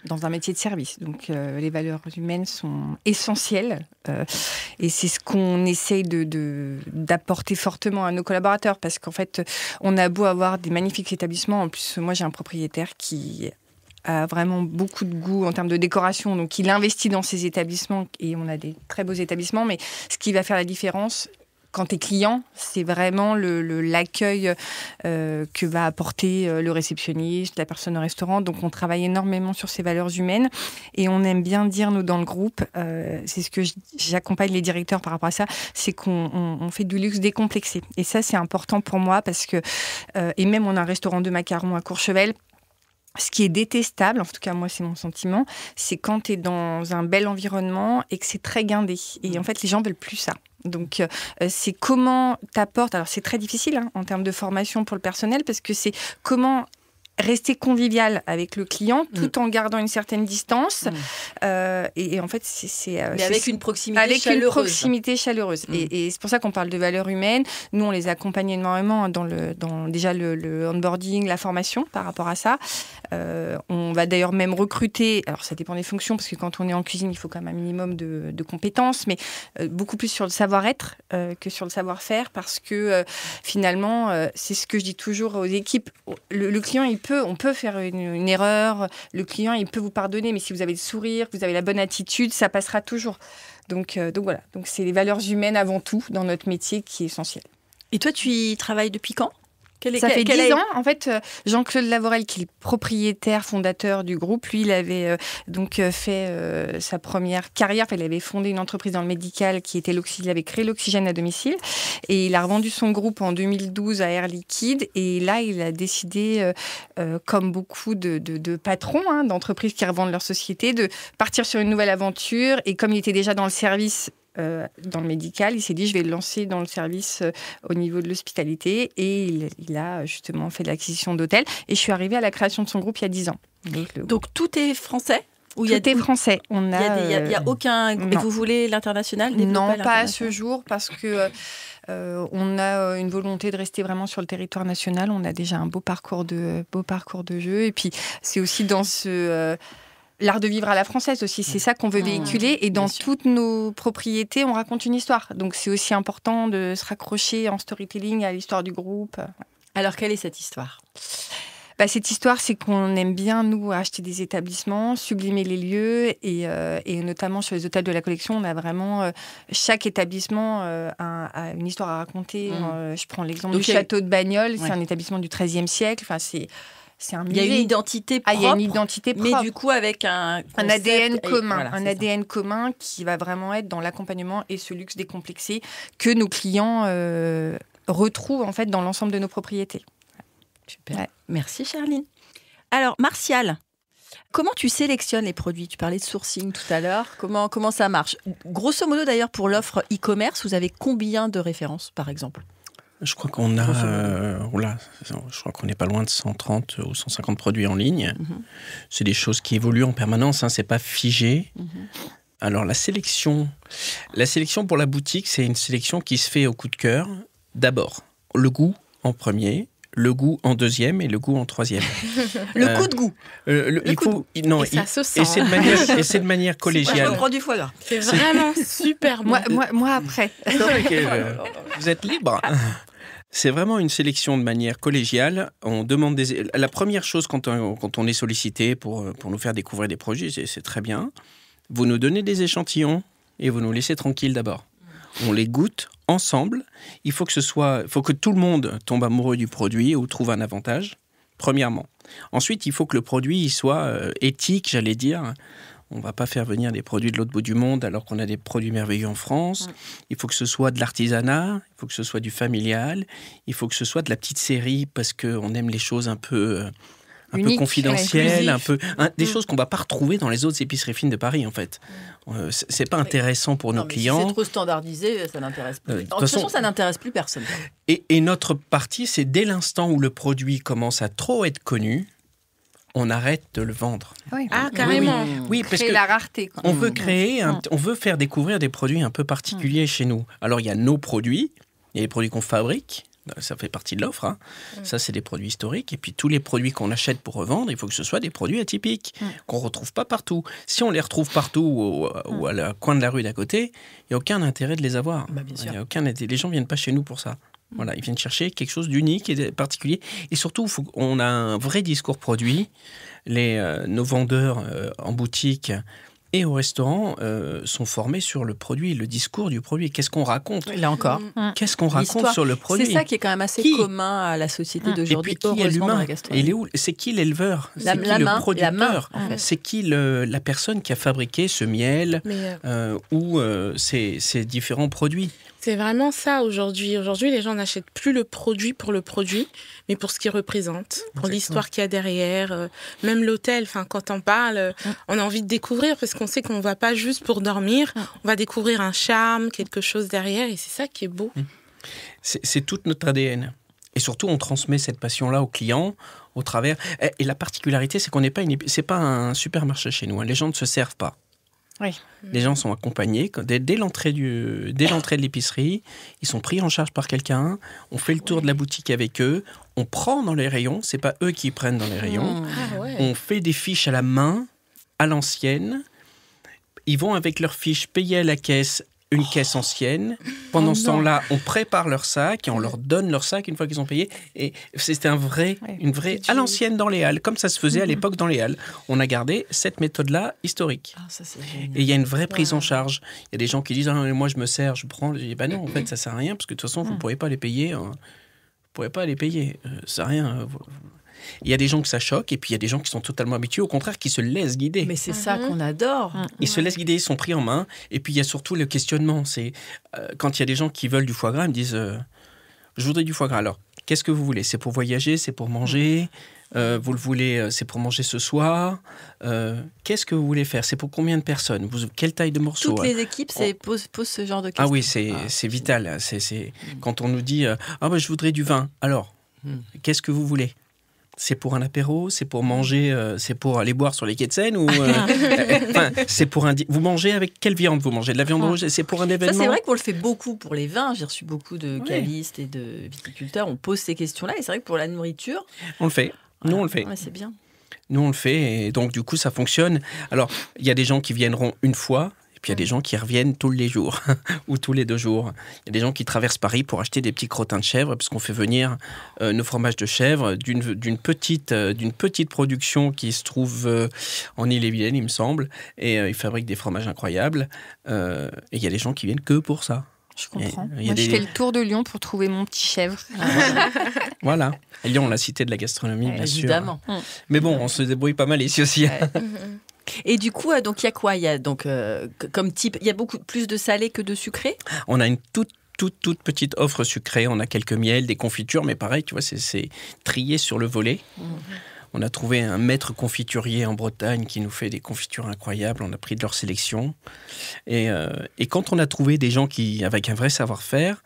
dans un métier de service, donc les valeurs humaines sont essentielles et c'est ce qu'on essaye d'apporter fortement à nos collaborateurs parce qu'en fait, on a beau avoir des magnifiques établissements, en plus, moi, j'ai un propriétaire qui a vraiment beaucoup de goût en termes de décoration, donc il investit dans ses établissements et on a des très beaux établissements, mais ce qui va faire la différence quand tu es client, c'est vraiment l'accueil que va apporter le réceptionniste, la personne au restaurant. Donc, on travaille énormément sur ces valeurs humaines et on aime bien dire, nous, dans le groupe, c'est ce que j'accompagne les directeurs par rapport à ça, c'est qu'on fait du luxe décomplexé. Et ça, c'est important pour moi parce que, et même on a un restaurant de macarons à Courchevel. Ce qui est détestable, en tout cas moi c'est mon sentiment, c'est quand tu es dans un bel environnement et que c'est très guindé. Et en fait les gens veulent plus ça. Donc c'est comment t'apportes, alors c'est très difficile en termes de formation pour le personnel parce que c'est comment rester convivial avec le client tout en gardant une certaine distance. Et en fait, mais avec une proximité chaleureuse. Avec une proximité chaleureuse. Et c'est pour ça qu'on parle de valeurs humaines. Nous, on les accompagne énormément dans déjà le onboarding, la formation par rapport à ça. On va d'ailleurs même recruter, alors ça dépend des fonctions, parce que quand on est en cuisine, il faut quand même un minimum de compétences, mais beaucoup plus sur le savoir-être que sur le savoir-faire, parce que finalement, c'est ce que je dis toujours aux équipes. Le client, on peut faire une erreur, le client, il peut vous pardonner, mais si vous avez le sourire, que vous avez la bonne attitude, ça passera toujours. Donc voilà, donc c'est les valeurs humaines avant tout dans notre métier qui est essentiel. Et toi, tu y travailles depuis quand? Ça fait 10 ans. En fait, Jean-Claude Lavorel, qui est le propriétaire, fondateur du groupe, lui, il avait fait sa première carrière. Enfin, il avait fondé une entreprise dans le médical qui était l'Oxygène. Il avait créé l'Oxygène à domicile. Et il a revendu son groupe en 2012 à Air Liquide. Et là, il a décidé, comme beaucoup de patrons d'entreprises qui revendent leur société, de partir sur une nouvelle aventure. Et comme il était déjà dans le service, dans le médical, il s'est dit je vais le lancer dans le service au niveau de l'hospitalité et il a justement fait l'acquisition d'hôtels et je suis arrivée à la création de son groupe il y a 10 ans. Donc tout est français? Tout est français. Il n'y a aucun... Et vous voulez l'international? Non, pas à ce jour parce que on a une volonté de rester vraiment sur le territoire national. On a déjà un beau parcours de jeu et puis c'est aussi dans l'art de vivre à la française aussi, c'est ça qu'on veut véhiculer. Et dans toutes nos propriétés, on raconte une histoire. Donc c'est aussi important de se raccrocher en storytelling à l'histoire du groupe. Alors quelle est cette histoire? Cette histoire, c'est qu'on aime bien, nous, acheter des établissements, sublimer les lieux et notamment sur les hôtels de la collection, on a vraiment... chaque établissement a une histoire à raconter. Je prends l'exemple du château de Bagnols, c'est un établissement du XIIIe siècle. Enfin, c'est un musée. Il y a une identité propre, il y a une identité propre. Mais du coup avec un ADN commun. Voilà, un ADN commun qui va vraiment être dans l'accompagnement et ce luxe décomplexé que nos clients retrouvent en fait dans l'ensemble de nos propriétés. Super. Ouais. Merci Charline. Alors Martial, comment tu sélectionnes les produits? Tu parlais de sourcing tout à l'heure. Comment ça marche? Grosso modo d'ailleurs pour l'offre e-commerce, vous avez combien de références par exemple? Je crois qu'on a, je crois qu'on n'est pas loin de 130 ou 150 produits en ligne. C'est des choses qui évoluent en permanence, c'est pas figé. Alors la sélection pour la boutique, c'est une sélection qui se fait au coup de cœur. D'abord, le goût en premier, le goût en deuxième et le goût en troisième. Le coup de goût. Ça se sent. Et c'est de manière collégiale. Je prends du foie gras. C'est vraiment super bon. Moi après. Vous êtes libre. C'est vraiment une sélection de manière collégiale. On demande la première chose quand on est sollicité pour nous faire découvrir des produits, c'est très bien. Vous nous donnez des échantillons et vous nous laissez tranquilles d'abord. On les goûte ensemble. Il faut que tout le monde tombe amoureux du produit ou trouve un avantage, premièrement. Ensuite, il faut que le produit soit éthique, j'allais dire. On ne va pas faire venir des produits de l'autre bout du monde alors qu'on a des produits merveilleux en France. Il faut que ce soit de l'artisanat, il faut que ce soit du familial, il faut que ce soit de la petite série parce qu'on aime les choses un peu confidentielles, des choses qu'on ne va pas retrouver dans les autres épiceries fines de Paris en fait. C'est pas intéressant pour nos clients. Si c'est trop standardisé, ça n'intéresse plus. De toute façon, ça n'intéresse plus personne. Et notre partie, c'est dès l'instant où le produit commence à trop être connu, on arrête de le vendre. Oui. Ah, carrément. Oui, parce Créer que la rareté. Quoi. on veut on veut faire découvrir des produits un peu particuliers chez nous. Alors, il y a nos produits, il y a les produits qu'on fabrique. Ça fait partie de l'offre. Hein. Ça, c'est des produits historiques. Et puis, tous les produits qu'on achète pour revendre, il faut que ce soit des produits atypiques, qu'on ne retrouve pas partout. Si on les retrouve partout ou à la coin de la rue d'à côté, il n'y a aucun intérêt de les avoir. Bah, bien sûr. Il y a aucun intérêt. Les gens ne viennent pas chez nous pour ça. Voilà, ils viennent chercher quelque chose d'unique et de particulier. Et surtout, on a un vrai discours produit. Nos vendeurs en boutique et au restaurant sont formés sur le produit, le discours du produit. Qu'est-ce qu'on raconte ? Là encore. Qu'est-ce qu'on raconte L'histoire. sur le produit ? C'est ça qui est quand même assez commun à la société d'aujourd'hui. Et puis, qui est heureusement, dans l'humain la gastronomie. Il est où ? C'est qui l'éleveur ? La C'est qui main, le la producteur main, en fait. C'est qui la personne qui a fabriqué ce miel Mais ou ces différents produits ? c'est vraiment ça aujourd'hui. Aujourd'hui, les gens n'achètent plus le produit pour le produit, mais pour ce qu'il représente, pour l'histoire qu'il y a derrière. Même l'hôtel, quand on parle, on a envie de découvrir parce qu'on sait qu'on ne va pas juste pour dormir, on va découvrir un charme, quelque chose derrière, et c'est ça qui est beau. C'est toute notre ADN. Et surtout, on transmet cette passion-là aux clients au travers. Et la particularité, c'est qu'on n'est pas c'est pas un supermarché chez nous. Hein. Les gens ne se servent pas. Oui. Les gens sont accompagnés dès l'entrée de l'épicerie. Ils sont pris en charge par quelqu'un. On fait le tour de la boutique avec eux. On prend dans les rayons. C'est pas eux qui prennent dans les rayons. Ah ouais. On fait des fiches à la main, à l'ancienne. Ils vont avec leurs fiches payer à la caisse une caisse ancienne. Pendant ce temps-là, on prépare leur sac et on leur donne leur sac une fois qu'ils ont payé. Et c'était une vraie à l'ancienne dans les halles, comme ça se faisait à l'époque dans les halles. On a gardé cette méthode-là historique. Ah, ça, c'est génial. Et il y a une vraie prise en charge. Il y a des gens qui disent moi je me sers, je prends. Je dis non, en fait ça sert à rien parce que de toute façon vous ne pourrez pas les payer. Vous pourrez pas les payer. Ça sert à rien. Il y a des gens que ça choque et puis il y a des gens qui sont totalement habitués, au contraire, qui se laissent guider. Mais c'est ça qu'on adore. Ils se laissent guider, ils sont pris en main. Et puis il y a surtout le questionnement. C'est quand il y a des gens qui veulent du foie gras, ils me disent je voudrais du foie gras. Alors, qu'est-ce que vous voulez ? C'est pour voyager ? C'est pour manger ? Vous le voulez, c'est pour manger ce soir. Qu'est-ce que vous voulez faire ? C'est pour combien de personnes ? Quelle taille de morceau ? Toutes les équipes posent ce genre de questions. Ah oui, c'est vital. Quand on nous dit je voudrais du vin. Alors, qu'est-ce que vous voulez ? C'est pour un apéro, c'est pour manger, c'est pour aller boire sur les quais de Seine ou c'est pour vous mangez avec quelle viande ? Vous mangez de la viande rouge ? C'est pour un événement ? Ça, c'est vrai qu'on le fait beaucoup pour les vins. J'ai reçu beaucoup de cavistes et de viticulteurs. On pose ces questions-là. Et c'est vrai que pour la nourriture, on le fait. Nous, on le fait. Ouais, c'est bien. Nous, on le fait. Et donc, du coup, ça fonctionne. Alors, il y a des gens qui viendront une fois. Puis il y a des gens qui reviennent tous les jours ou tous les 2 jours. Il y a des gens qui traversent Paris pour acheter des petits crottins de chèvre parce qu'on fait venir nos fromages de chèvre d'une petite production qui se trouve en Ille-et-Vilaine, il me semble. Et ils fabriquent des fromages incroyables. Et il y a des gens qui viennent que pour ça. Je comprends. Il y a Moi, je fais le tour de Lyon pour trouver mon petit chèvre. Voilà. Et Lyon, la cité de la gastronomie, bien évidemment. sûr. Mais bon, on se débrouille pas mal ici aussi. Et du coup, donc il y a quoi ? Il y a donc comme type, il y a beaucoup plus de salé que de sucré ? On a une toute petite offre sucrée. On a quelques miels, des confitures, mais pareil, tu vois, c'est trié sur le volet. On a trouvé un maître confiturier en Bretagne qui nous fait des confitures incroyables. On a pris de leur sélection. Et quand on a trouvé des gens avec un vrai savoir-faire,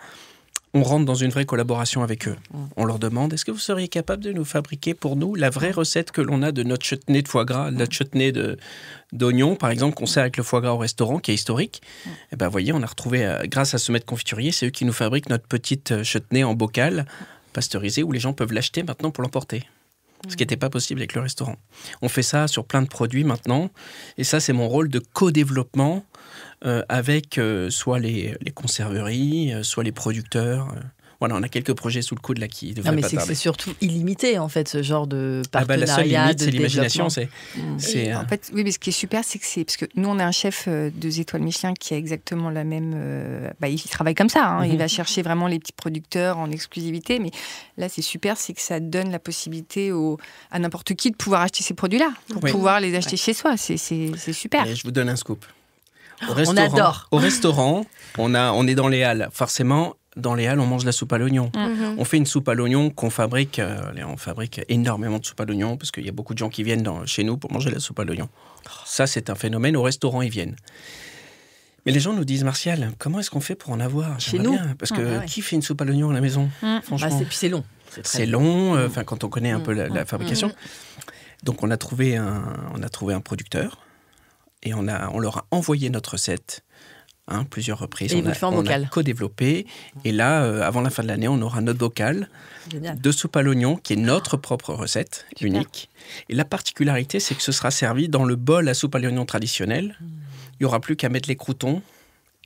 on rentre dans une vraie collaboration avec eux. On leur demande, est-ce que vous seriez capable de nous fabriquer pour nous la vraie recette que l'on a de notre chutney de foie gras, notre chutney d'oignon, par exemple, qu'on sert avec le foie gras au restaurant, qui est historique. Et ben, vous voyez, on a retrouvé, grâce à ce maître confiturier, c'est eux qui nous fabriquent notre petite chutney en bocal, pasteurisé, où les gens peuvent l'acheter maintenant pour l'emporter. Ce qui n'était pas possible avec le restaurant. On fait ça sur plein de produits maintenant. Et ça, c'est mon rôle de co-développement avec soit les conserveries, soit les producteurs. Voilà, on a quelques projets sous le coude là qui devraient pas tarder. C'est surtout illimité en fait ce genre de partenariat. La seule limite, c'est l'imagination. En fait, oui, mais ce qui est super, c'est que parce que nous, on a un chef 2 étoiles Michelin qui a exactement la même. Il travaille comme ça. Hein, Il va chercher vraiment les petits producteurs en exclusivité. Mais là, c'est super, c'est que ça donne la possibilité à n'importe qui de pouvoir acheter ces produits-là, pour pouvoir les acheter chez soi. C'est super. Et je vous donne un scoop. On adore. Au restaurant, on est dans les halles. Forcément, dans les halles, on mange la soupe à l'oignon. On fait une soupe à l'oignon qu'on fabrique. On fabrique énormément de soupe à l'oignon parce qu'il y a beaucoup de gens qui viennent chez nous pour manger la soupe à l'oignon. Ça, c'est un phénomène. Au restaurant, ils viennent. Mais les gens nous disent, Martial, comment est-ce qu'on fait pour en avoir chez nous bien, parce que qui fait une soupe à l'oignon à la maison Franchement, puis c'est long. C'est long, quand on connaît un peu la fabrication. Donc on a trouvé un producteur et on leur a envoyé notre recette. Plusieurs reprises. Et on a co-développé. Et là, avant la fin de l'année, on aura notre bocal de soupe à l'oignon, qui est notre propre recette unique. Et la particularité, c'est que ce sera servi dans le bol à soupe à l'oignon traditionnel. Il n'y aura plus qu'à mettre les croûtons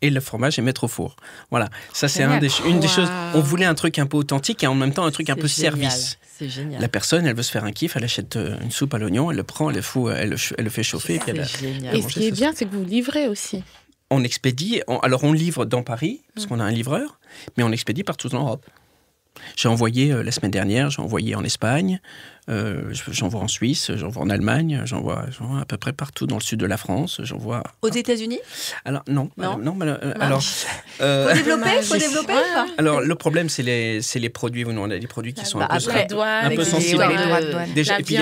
et le fromage et mettre au four. Voilà, ça c'est une des choses. On voulait un truc un peu authentique et en même temps un truc un peu service. C'est génial. La personne, elle veut se faire un kiff, elle achète une soupe à l'oignon, elle le prend, elle le fait chauffer. C'est génial. Et ce qui est bien, c'est que vous livrez aussi. On expédie, on livre dans Paris, parce qu'on a un livreur, mais on expédie partout en Europe. J'ai envoyé la semaine dernière, j'ai envoyé en Espagne, j'envoie en Suisse, j'envoie en Allemagne, j'envoie à peu près partout dans le sud de la France, j'envoie... Aux États-Unis ? Alors, non. Alors, faut développer ou pas ? Alors, le problème, c'est les produits. On a des produits qui sont un peu sensibles. Déjà, et puis,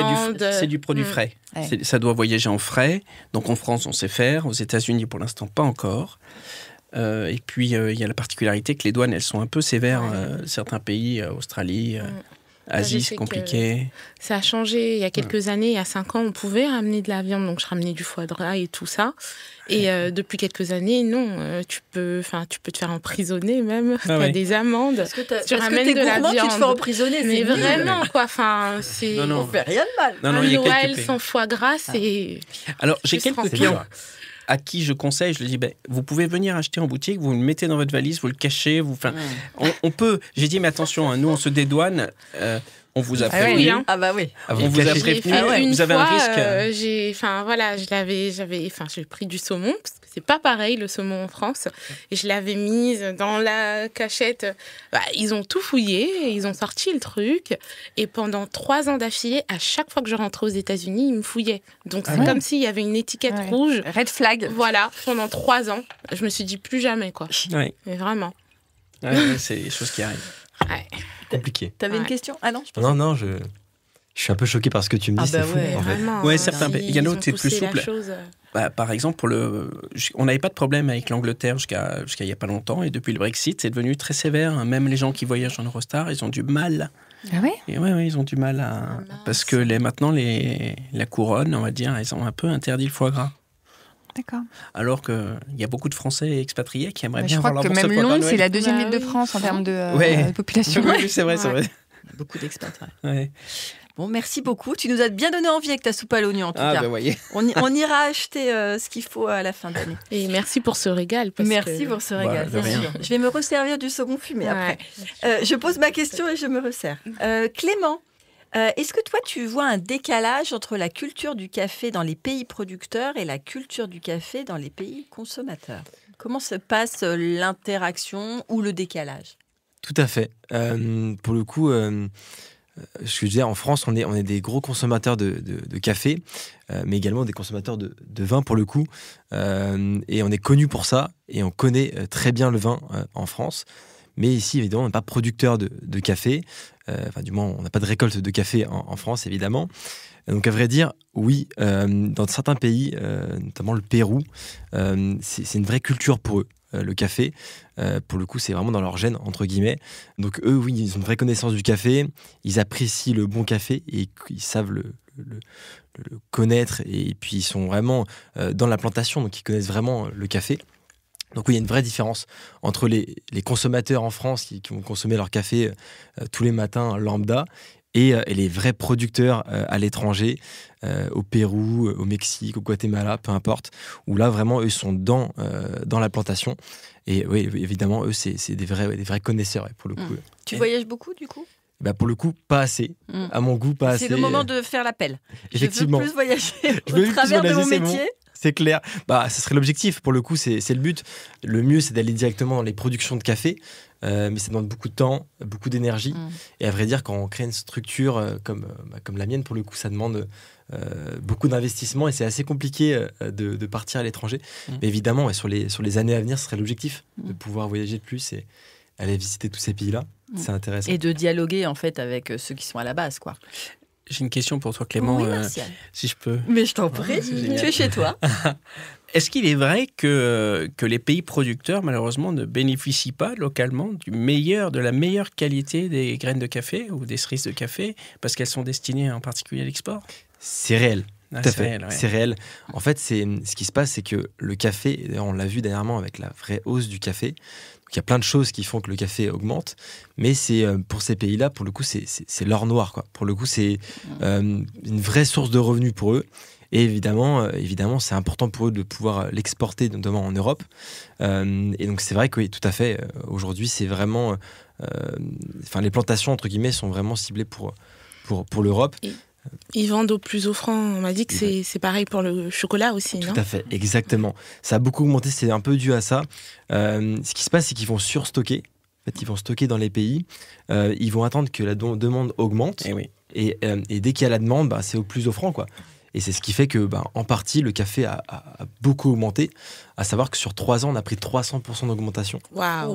c'est du produit frais. Ouais. Ça doit voyager en frais. Donc, en France, on sait faire. Aux États-Unis, pour l'instant, pas encore. Et puis, il y a la particularité que les douanes, elles sont un peu sévères. Certains pays, Australie... Asie, c'est compliqué. Ça a changé il y a quelques années. Il y a 5 ans, on pouvait ramener de la viande. Donc, je ramenais du foie gras et tout ça. Et depuis quelques années, non. Tu peux te faire emprisonner même. Tu as des amendes. Parce que tu ramènes de la viande. Tu te fais emprisonner. Mais vraiment, quoi. Enfin, c'est... On fait rien de mal. Un Noël sans foie gras, c'est... Alors, j'ai quelques clients à qui je conseille, je leur dis, vous pouvez venir acheter en boutique, vous le mettez dans votre valise, vous le cachez, on peut. J'ai dit, mais attention, nous on se dédouane, on vous a prévenu. Oui. On vous a prévenu, vous avez un risque. J'ai pris du saumon, parce que c'est pas pareil le saumon en France, et je l'avais mise dans la cachette. Ils ont tout fouillé, et ils ont sorti le truc, et pendant 3 ans d'affilée, à chaque fois que je rentrais aux États-Unis, ils me fouillaient. Donc c'est comme s'il y avait une étiquette rouge. Red flag. Voilà, pendant 3 ans. Je me suis dit plus jamais, quoi. Ouais. Mais vraiment. C'est des choses qui arrivent. Compliqué. T'avais une question ? Ah non, Non, je suis un peu choqué par ce que tu me dis, c'est fou. En fait. Certains pays. Il y en a d'autres, c'est plus souple. Par exemple, on n'avait pas de problème avec l'Angleterre jusqu'à il n'y a pas longtemps, et depuis le Brexit, c'est devenu très sévère. Même les gens qui voyagent en Eurostar, ils ont du mal. Ah ouais ? Et ils ont du mal parce que maintenant, la couronne, on va dire, ils ont un peu interdit le foie gras. D'accord. Alors qu'il y a beaucoup de Français expatriés qui aimeraient bien avoir leur bourse. Je crois que même Londres, c'est la 2e ville de France en termes de population. Oui, c'est vrai. Beaucoup d'expats. Ouais. Bon, merci beaucoup. Tu nous as bien donné envie avec ta soupe à l'oignon, en tout cas. Voyez. On ira acheter ce qu'il faut à la fin d'année. Et merci pour ce régal. Merci pour ce régal, bien sûr. Je vais me resservir du second fumé après. Je pose ma question et je me resserre. Clément, est-ce que toi, tu vois un décalage entre la culture du café dans les pays producteurs et la culture du café dans les pays consommateurs ? Comment se passe l'interaction ou le décalage ? Tout à fait. Pour le coup, je veux dire, en France, on est des gros consommateurs de café, mais également des consommateurs de vin pour le coup. Et on est connus pour ça, et on connaît très bien le vin en France. Mais ici, évidemment, on n'est pas producteur de café. Du moins, on n'a pas de récolte de café en France, évidemment. Donc, à vrai dire, oui, dans certains pays, notamment le Pérou, c'est une vraie culture pour eux, le café. Pour le coup, c'est vraiment dans leur gène, entre guillemets. Donc, eux, oui, ils ont une vraie connaissance du café. Ils apprécient le bon café et ils savent le connaître. Et puis, ils sont vraiment dans la plantation, donc ils connaissent vraiment le café. Donc oui, il y a une vraie différence entre les consommateurs en France qui vont consommer leur café tous les matins lambda et les vrais producteurs à l'étranger, au Pérou, au Mexique, au Guatemala, peu importe, où là vraiment eux sont dans la plantation. Et oui, évidemment, eux c'est des vrais connaisseurs pour le coup. Tu voyages beaucoup du coup ? Pour le coup, pas assez. À mon goût, pas assez. C'est le moment de faire l'appel. Effectivement. Je veux plus voyager au travers de mon métier. C'est clair. Ce serait l'objectif. Pour le coup, c'est le but. Le mieux, c'est d'aller directement dans les productions de café. Mais ça demande beaucoup de temps, beaucoup d'énergie. Et à vrai dire, quand on crée une structure comme la mienne, pour le coup, ça demande beaucoup d'investissement. Et c'est assez compliqué de partir à l'étranger. Mais évidemment, sur les années à venir, ce serait l'objectif. De pouvoir voyager de plus et aller visiter tous ces pays-là. C'est intéressant. Et de dialoguer, en fait, avec ceux qui sont à la base, quoi. J'ai une question pour toi, Clément, si je peux. Mais je t'en prie, tu es chez toi. Est-ce qu'il est vrai que les pays producteurs, malheureusement, ne bénéficient pas localement de la meilleure qualité des graines de café ou des cerises de café, parce qu'elles sont destinées en particulier à l'export ? C'est réel. Ah, Tout à c'est fait, réel, ouais. c'est réel. En fait, ce qui se passe, c'est que le café, d'ailleurs, on l'a vu dernièrement avec la vraie hausse du café. Donc, il y a plein de choses qui font que le café augmente, mais c'est pour ces pays-là, pour le coup, c'est l'or noir, quoi. Pour le coup, c'est une vraie source de revenus pour eux. Et évidemment, c'est important pour eux de pouvoir l'exporter, notamment en Europe. Et donc, c'est vrai que oui, tout à fait. Aujourd'hui, c'est vraiment, les plantations entre guillemets sont vraiment ciblées pour l'Europe. Ils vendent au plus offrant. On m'a dit que c'est pareil pour le chocolat aussi, non ? Tout à fait, exactement. Ça a beaucoup augmenté, c'est un peu dû à ça. Ce qui se passe, c'est qu'ils vont surstocker. En fait, ils vont stocker dans les pays. Ils vont attendre que la demande augmente. Et oui. Et dès qu'il y a la demande, c'est au plus offrant, quoi. Et c'est ce qui fait que, en partie, le café a beaucoup augmenté. À savoir que sur 3 ans, on a pris 300% d'augmentation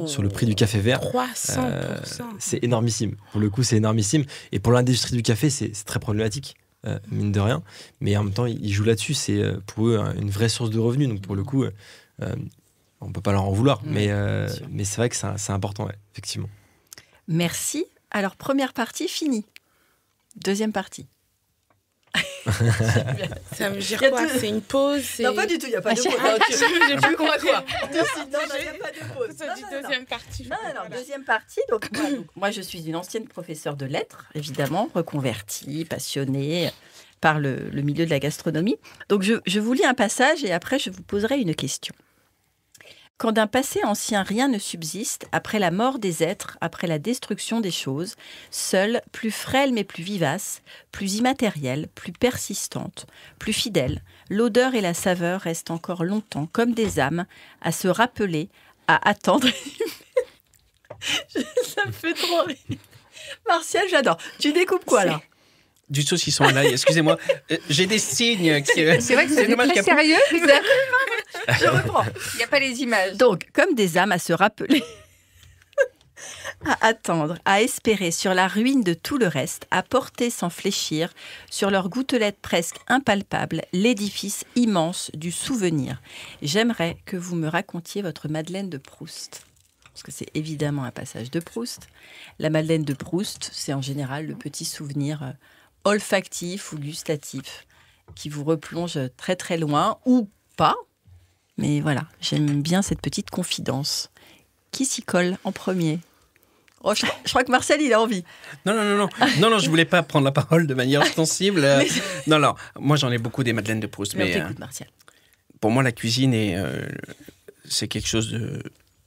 sur le prix du café vert. 300%. C'est énormissime. Pour le coup, c'est énormissime. Et pour l'industrie du café, c'est très problématique, mine de rien. Mais en même temps, ils jouent là-dessus. C'est pour eux une vraie source de revenus. Donc pour le coup, on ne peut pas leur en vouloir. Mais c'est vrai que c'est important, ouais, effectivement. Merci. Alors, première partie, finie. Deuxième partie. Ça veut dire quoi ? C'est une pause ? Non, pas du tout, il n'y a pas de pause. J'ai quoi Non, il n'y a pas de pause. Ça dit deuxième partie. Non, deuxième partie. Donc, moi, je suis une ancienne professeure de lettres, évidemment, reconvertie, passionnée par le milieu de la gastronomie. Donc, je vous lis un passage et après, je vous poserai une question. Quand d'un passé ancien rien ne subsiste, après la mort des êtres, après la destruction des choses, seule, plus frêle mais plus vivace, plus immatérielle, plus persistante, plus fidèle, l'odeur et la saveur restent encore longtemps comme des âmes à se rappeler, à attendre. Ça me fait trop rire. Martial, j'adore. Tu découpes quoi là ? Du saucisson à l'ail, excusez-moi. J'ai des signes. C'est vrai que c'est dommage très qu'il y a sérieux. Je reprends. Il n'y a pas les images. Donc, comme des âmes à se rappeler, à attendre, à espérer sur la ruine de tout le reste, à porter sans fléchir, sur leurs gouttelettes presque impalpables, l'édifice immense du souvenir. J'aimerais que vous me racontiez votre Madeleine de Proust. Parce que c'est évidemment un passage de Proust. La Madeleine de Proust, c'est en général le petit souvenir olfactif ou gustatif qui vous replonge très très loin, ou pas. Mais voilà, j'aime bien cette petite confidence. Qui s'y colle en premier ? Oh, je crois que Martial, il a envie. Non, je voulais pas prendre la parole de manière sensible. Non, moi j'en ai beaucoup des Madeleines de Proust. Mais on t'écoute, Martial. Pour moi, la cuisine, c'est quelque chose de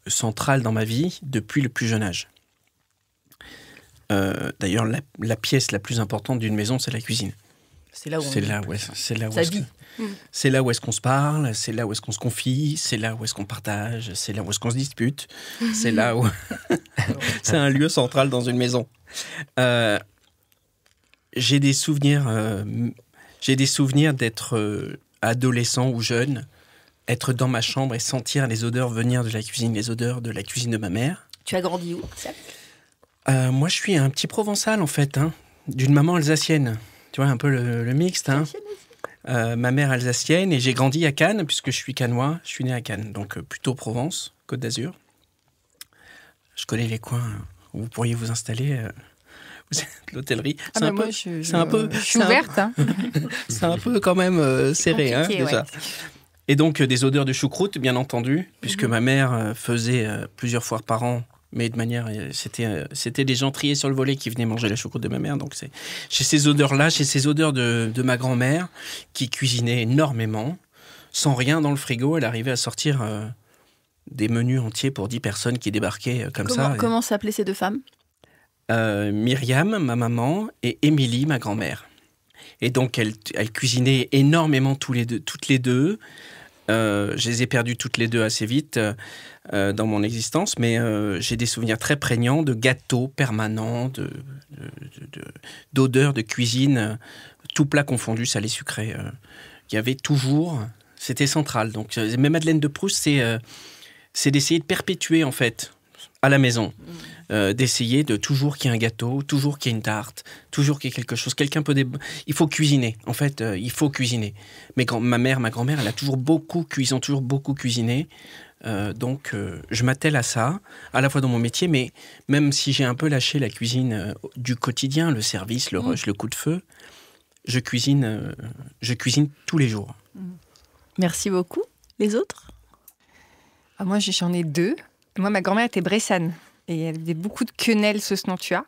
central dans ma vie depuis le plus jeune âge. D'ailleurs, la pièce la plus importante d'une maison, c'est la cuisine. C'est là où c'est là où c'est là où est-ce qu'on se parle, c'est là où est-ce qu'on se confie, c'est là où est-ce qu'on partage, c'est là où est-ce qu'on se dispute, c'est là où c'est un lieu central dans une maison. J'ai des souvenirs d'être adolescent ou jeune, être dans ma chambre et sentir les odeurs venir de la cuisine, les odeurs de la cuisine de ma mère. Tu as grandi où, Martial ? Moi, je suis un petit provençal, en fait, d'une maman alsacienne. Tu vois, un peu le mixte. Ma mère alsacienne, et j'ai grandi à Cannes, puisque je suis cannois. Je suis né à Cannes, donc plutôt Provence, Côte d'Azur. Je connais les coins où vous pourriez vous installer. L'hôtellerie. Je suis ouverte. C'est un peu quand même serré, déjà. Ouais. Et donc, des odeurs de choucroute, bien entendu, puisque ma mère faisait plusieurs fois par an, mais de manière... C'était des gens triés sur le volet qui venaient manger la choucroute de ma mère. Donc, j'ai ces odeurs-là, j'ai ces odeurs de ma grand-mère qui cuisinait énormément, sans rien dans le frigo. Elle arrivait à sortir des menus entiers pour 10 personnes qui débarquaient comme ça. Comment s'appelaient ces deux femmes ? Myriam, ma maman, et Émilie, ma grand-mère. Et donc, elle cuisinait énormément toutes les deux. Je les ai perdues toutes les deux assez vite dans mon existence, mais j'ai des souvenirs très prégnants de gâteaux permanents, d'odeurs de cuisine, tout plat confondu, salé, sucré. Il y avait toujours... C'était central. Donc, mes Madeleines de Proust, c'est d'essayer de perpétuer, en fait, à la maison. D'essayer de toujours qu'il y ait un gâteau, toujours qu'il y ait une tarte, toujours qu'il y ait quelque chose. Il faut cuisiner. En fait, il faut cuisiner. Mais ma grand-mère, elle a toujours beaucoup cuisiné. Donc, je m'attelle à ça, à la fois dans mon métier, mais même si j'ai un peu lâché la cuisine du quotidien, le service, le rush, le coup de feu, je cuisine tous les jours. Merci beaucoup. Les autres? Moi, j'en ai 2. Moi, ma grand-mère était bressane et elle faisait beaucoup de quenelles sauce Nantua.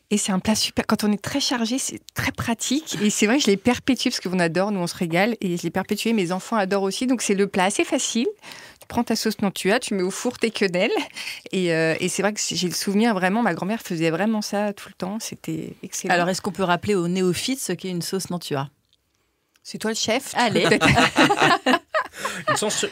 Et c'est un plat super. Quand on est très chargé, c'est très pratique. Et c'est vrai que je l'ai perpétué parce qu'on adore, nous on se régale. Et je l'ai perpétué, mes enfants adorent aussi. Donc c'est le plat assez facile. Tu prends ta sauce Nantua, tu mets au four tes quenelles. Et c'est vrai que j'ai le souvenir vraiment, ma grand-mère faisait vraiment ça tout le temps. C'était excellent. Alors, est-ce qu'on peut rappeler aux néophytes ce qu'est une sauce Nantua? C'est toi le chef? Allez.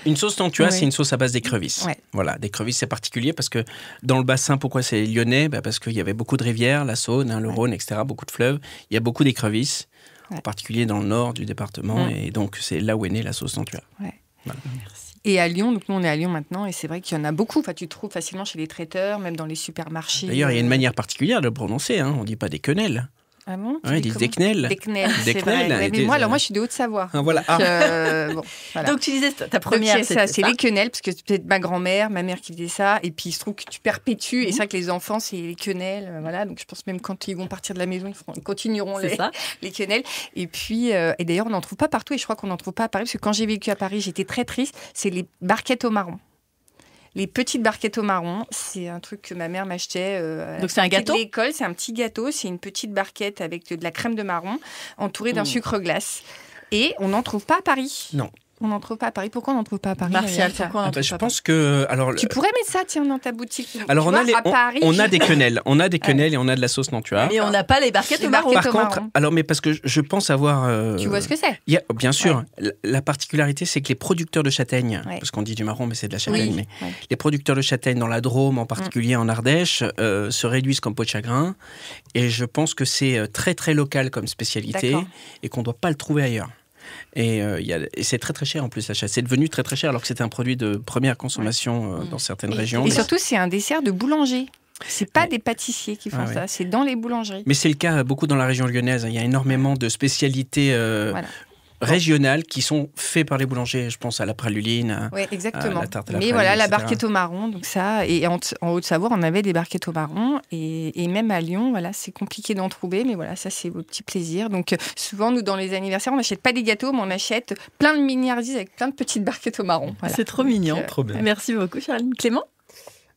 Une sauce Nantua, Oui. c'est une sauce à base d'écrevisses. Ouais. Voilà, d'écrevisses, c'est particulier parce que dans le bassin, pourquoi c'est lyonnais? Parce qu'il y avait beaucoup de rivières, la Saône, le Rhône, etc., beaucoup de fleuves. Il y a beaucoup d'écrevisses, en particulier dans le nord du département. Et donc, c'est là où est née la sauce Nantua. Ouais. Voilà. Et à Lyon, donc nous on est à Lyon maintenant, et c'est vrai qu'il y en a beaucoup. Enfin, tu trouves facilement chez les traiteurs, même dans les supermarchés. D'ailleurs, il y a une manière particulière de le prononcer. On ne dit pas des quenelles. Ah bon? Ils disent des quenelles. Des quenelles, Des c'est vrai. quenelles, Ouais, et mais des- moi, je suis de Haute-Savoie. Ah, voilà. Donc, bon, voilà. Donc, tu disais ta Donc, première, c'est ça, c'était c'est ça. les quenelles, parce que c'est peut-être ma grand-mère, ma mère qui faisait ça, et puis il se trouve que tu perpétues, et c'est vrai que les enfants, c'est les quenelles, voilà, donc je pense même quand ils vont partir de la maison, ils continueront C'est ça. les quenelles. Et puis, et d'ailleurs, on n'en trouve pas partout, et je crois qu'on n'en trouve pas à Paris, parce que quand j'ai vécu à Paris, j'étais très triste, c'est les barquettes au marron. Les petites barquettes au marron, c'est un truc que ma mère m'achetait. Donc, c'est un gâteau? De l'école, c'est un petit gâteau, c'est une petite barquette avec de la crème de marron entourée d'un sucre glace. Et on n'en trouve pas à Paris. Non. On n'en trouve pas à Paris. Pourquoi on n'en trouve pas à Paris? Martial, Maria pourquoi on n'en trouve Je pas? pense que... Alors, Tu pourrais mettre ça, tiens, dans ta boutique. alors Tu vois, à Paris, on a des quenelles. On a des quenelles et on a de la sauce Nantua. Mais on n'a pas les barquettes Les au marron. barquettes Par au contre, marron. alors, mais parce que je pense avoir... Tu vois ce que c'est? Bien sûr, la particularité, c'est que les producteurs de châtaignes, Ouais. parce qu'on dit du marron, mais c'est de la châtaigne, Oui. mais Ouais. les producteurs de châtaignes dans la Drôme, en particulier en Ardèche, se réduisent comme peau de chagrin. Et je pense que c'est très, très local comme spécialité D'accord. et qu'on ne doit pas le trouver ailleurs. Et c'est très très cher en plus, l'achat. C'est devenu très très cher alors que c'était un produit de première consommation dans certaines régions. Et surtout, c'est un dessert de boulanger. C'est pas Ouais. des pâtissiers qui font Ouais, ça, c'est dans les boulangeries. Mais c'est le cas beaucoup dans la région lyonnaise. Il y a énormément de spécialités Voilà. régionales qui sont faites par les boulangers. Je pense à la praluline. Oui, exactement. la tarte à la Mais praline, voilà, la etc. barquette au marron, donc ça, et en Haute-Savoie, on avait des barquettes au marron, et même à Lyon, voilà, c'est compliqué d'en trouver, mais voilà, ça c'est vos petits plaisirs. Donc souvent, nous, dans les anniversaires, on n'achète pas des gâteaux, mais on achète plein de miniardises avec plein de petites barquettes au marron. Voilà. C'est trop mignon. Donc, Trop bien. Merci beaucoup, Charline. Clément?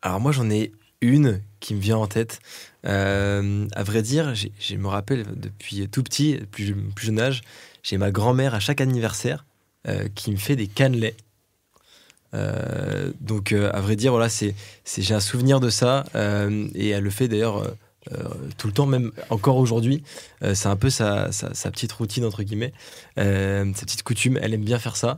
Alors moi j'en ai une qui me vient en tête. À vrai dire, je me rappelle depuis tout petit, plus jeune âge, j'ai ma grand-mère à chaque anniversaire qui me fait des cannelés. Donc à vrai dire, voilà, j'ai un souvenir de ça et elle le fait d'ailleurs tout le temps, même encore aujourd'hui. C'est un peu sa petite routine entre guillemets, sa petite coutume. Elle aime bien faire ça.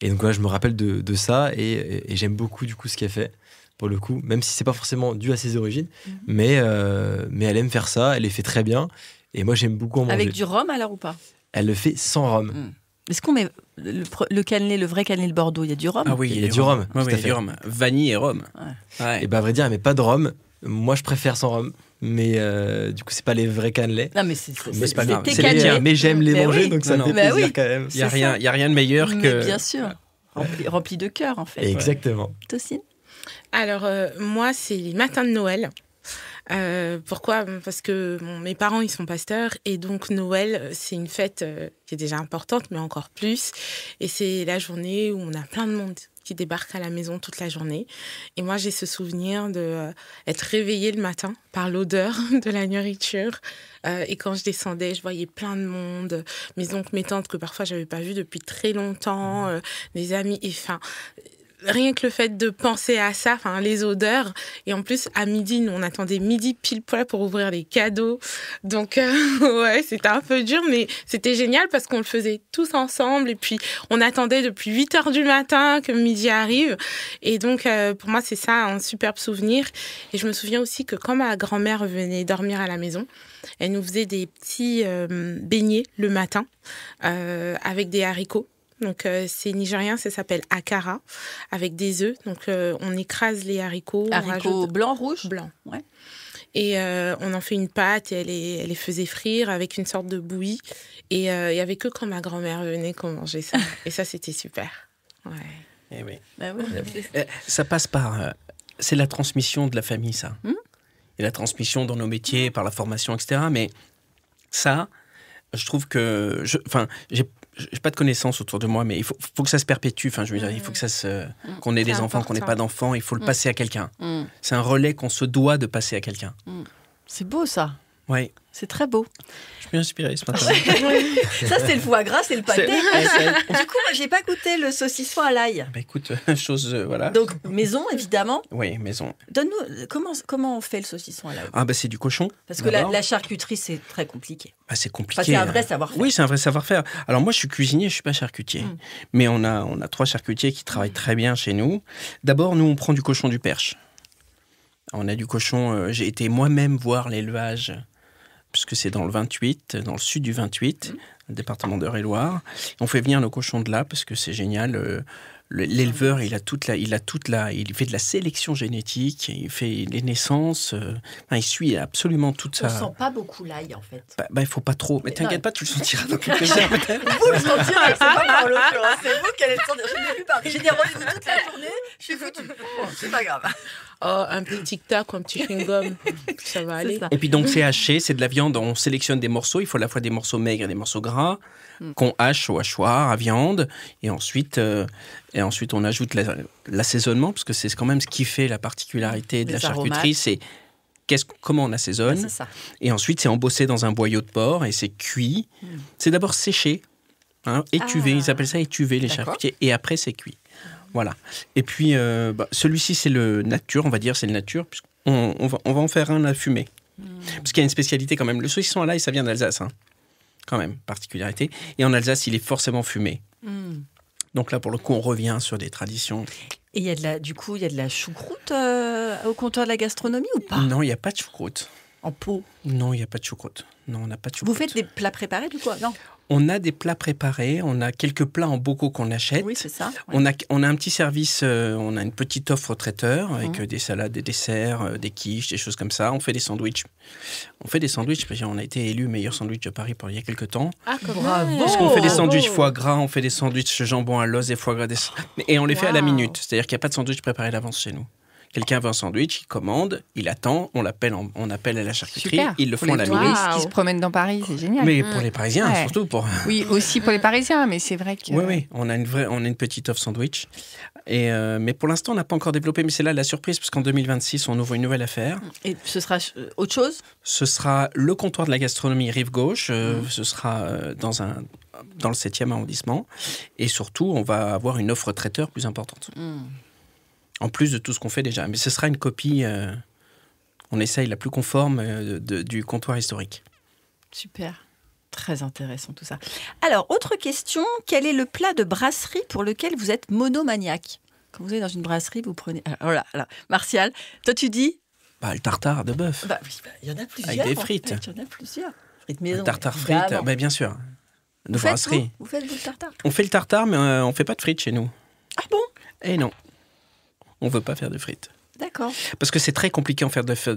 Et donc voilà, je me rappelle de ça et j'aime beaucoup du coup ce qu'elle fait. Pour le coup, même si c'est pas forcément dû à ses origines, mais elle aime faire ça, elle les fait très bien, et moi j'aime beaucoup en manger. Avec du rhum alors ou pas? Elle le fait sans rhum. Est-ce qu'on met le cannelé, le vrai cannelé de Bordeaux, il y a du rhum? Ah oui, Il y a du rhum, Ouais, tout ouais, à il y a fait. du rhum. Vanille et rhum. Ouais. Et bah à vrai dire, elle met pas de rhum. Moi je préfère sans rhum, mais du coup c'est pas les vrais cannelés. Non, mais c'est Mais c'est pas grave. tes C'est cannelés. tiens, mais j'aime les Mais manger, oui. donc ça Non, me fait non. Bah plaisir oui. quand même. Il n'y a rien de meilleur Mais que... bien sûr. Rempli de cœur, en fait. Exactement. Tocine? Alors, moi, c'est les matins de Noël. Pourquoi? Parce que mes parents, ils sont pasteurs. Et donc, Noël, c'est une fête qui est déjà importante, mais encore plus. Et c'est la journée où on a plein de monde qui débarque à la maison toute la journée. Et moi, j'ai ce souvenir d'être réveillée le matin par l'odeur de la nourriture. Et quand je descendais, je voyais plein de monde. Mes oncles, mes tantes que parfois, je n'avais pas vu depuis très longtemps. Des amis. Et enfin... Rien que le fait de penser à ça, enfin les odeurs, et en plus à midi, nous on attendait midi pile poil pour ouvrir les cadeaux, donc ouais c'était un peu dur, mais c'était génial parce qu'on le faisait tous ensemble, et puis on attendait depuis 8h du matin que midi arrive, et donc pour moi c'est ça un superbe souvenir, et je me souviens aussi que quand ma grand-mère venait dormir à la maison, elle nous faisait des petits beignets le matin avec des haricots. Donc, c'est nigérien, ça s'appelle akara, avec des œufs. Donc, on écrase les haricots. On Haricots rajoute... blanc, rouge? Blanc. Ouais. Et on en fait une pâte et elle les faisait frire avec une sorte de bouillie. Et il n'y avait que quand ma grand-mère venait qu'on mangeait ça. Et ça, c'était super. Ouais. Eh oui. Bah oui. Ça passe par... c'est la transmission de la famille, ça. Et la transmission dans nos métiers, par la formation, etc. Mais ça, Je trouve que... j'ai pas de connaissances autour de moi, mais il faut que ça se perpétue. Enfin, je veux dire, il faut que qu'on ait des enfants, qu'on n'ait pas d'enfants, il faut le passer à quelqu'un. C'est un relais qu'on se doit de passer à quelqu'un. C'est beau, ça. Oui. C'est très beau. Je suis inspiré ce matin. Ça, c'est le foie gras, c'est le pâté. Du coup, moi, j'ai pas goûté le saucisson à l'ail. Bah, écoute, voilà. Donc, maison, évidemment. Oui, maison. Donne-nous, comment on fait le saucisson à l'ail? Ah, bah, c'est du cochon. Parce que la charcuterie, c'est très compliqué. Bah, c'est compliqué. Enfin, c'est un vrai savoir-faire. Oui, c'est un vrai savoir-faire. Alors, moi, je suis cuisinier, je suis pas charcutier. Mais on a 3 charcutiers qui travaillent très bien chez nous. D'abord, nous, on prend du cochon du Perche. On a du cochon. J'ai été moi-même voir l'élevage, puisque c'est dans le 28, dans le sud du 28, le département d'Eure-et-Loir. On fait venir nos cochons de là parce que c'est génial. L'éleveur, il fait de la sélection génétique, il fait les naissances, il suit absolument toute ça. On sent pas beaucoup l'ail, en fait. Il faut pas trop. Mais t'inquiète pas, tu le sentiras dans quelques heures peut-être. Vous le sentirez, c'est pas moi en l'occurrence. C'est vous qui allez le sentir. Je ne l'ai plus parlé. J'ai des rendez-vous toute la journée, je suis foutue. Bon, c'est pas grave. Oh, un petit tic-tac ou un petit chewing-gum, ça va aller. Ça. Et puis donc c'est haché, c'est de la viande, on sélectionne des morceaux, il faut à la fois des morceaux maigres et des morceaux gras, qu'on hache au hachoir à viande, et ensuite on ajoute l'assaisonnement, parce que c'est quand même ce qui fait la particularité de la charcuterie, c'est comment on assaisonne. C'est ça. Et ensuite c'est embossé dans un boyau de porc et c'est cuit. C'est d'abord séché, étuvé, ils appellent ça étuvé les charcutiers, et après c'est cuit. Voilà. Et puis, celui-ci, c'est le nature, on va dire, c'est le nature, puisqu'on va en faire un à fumer. Parce qu'il y a une spécialité quand même. Le saucisson à l'ail, ça vient d'Alsace, quand même, particularité. Et en Alsace, il est forcément fumé. Donc là, pour le coup, on revient sur des traditions. Et il y a de la choucroute au comptoir de la gastronomie ou pas? Non, il n'y a pas de choucroute. En pot? Non, il n'y a pas de choucroute. Non, on n'a pas de choucroute. Vous faites des plats préparés, du coup? Non. On a des plats préparés, on a quelques plats en bocaux qu'on achète. Oui, c'est ça. Ouais. On a un petit service, on a une petite offre traiteur avec des salades, des desserts, des quiches, des choses comme ça. On fait des sandwichs. Parce qu'on a été élu meilleur sandwich de Paris il y a quelques temps. Ah, Bravo. Parce qu'on fait des sandwichs foie gras, on fait des sandwichs jambon à l'os et foie gras. Et on les fait à la minute. C'est-à-dire qu'il n'y a pas de sandwich préparé d'avance chez nous. Quelqu'un veut un sandwich, il commande, il attend, on appelle à la charcuterie, Super. ils le Pour font à les la minute. touristes qui se promènent dans Paris, c'est génial. Mais pour les Parisiens, Ouais. surtout pour... Oui, aussi pour les Parisiens, mais c'est vrai que... Oui, on a une petite offre sandwich. Mais pour l'instant, on n'a pas encore développé, mais c'est là la surprise, parce qu'en 2026, on ouvre une nouvelle affaire. Et ce sera autre chose? Ce sera le comptoir de la gastronomie Rive Gauche, ce sera dans le 7e arrondissement. Et surtout, on va avoir une offre traiteur plus importante. En plus de tout ce qu'on fait déjà. Mais ce sera une copie, on essaye la plus conforme du comptoir historique. Super. Très intéressant tout ça. Alors, autre question, quel est le plat de brasserie pour lequel vous êtes monomaniaque? Quand vous allez dans une brasserie, vous prenez... Alors, Martial, toi tu dis? Le tartare de bœuf. Il y en a plusieurs. Avec des frites. Il y en a plusieurs. Frites maison. Le tartare frites, bien sûr. De brasserie. Vous faites le tartare? On fait le tartare, mais on ne fait pas de frites chez nous. Ah bon? Eh non. On ne veut pas faire de frites. D'accord. Parce que c'est très compliqué de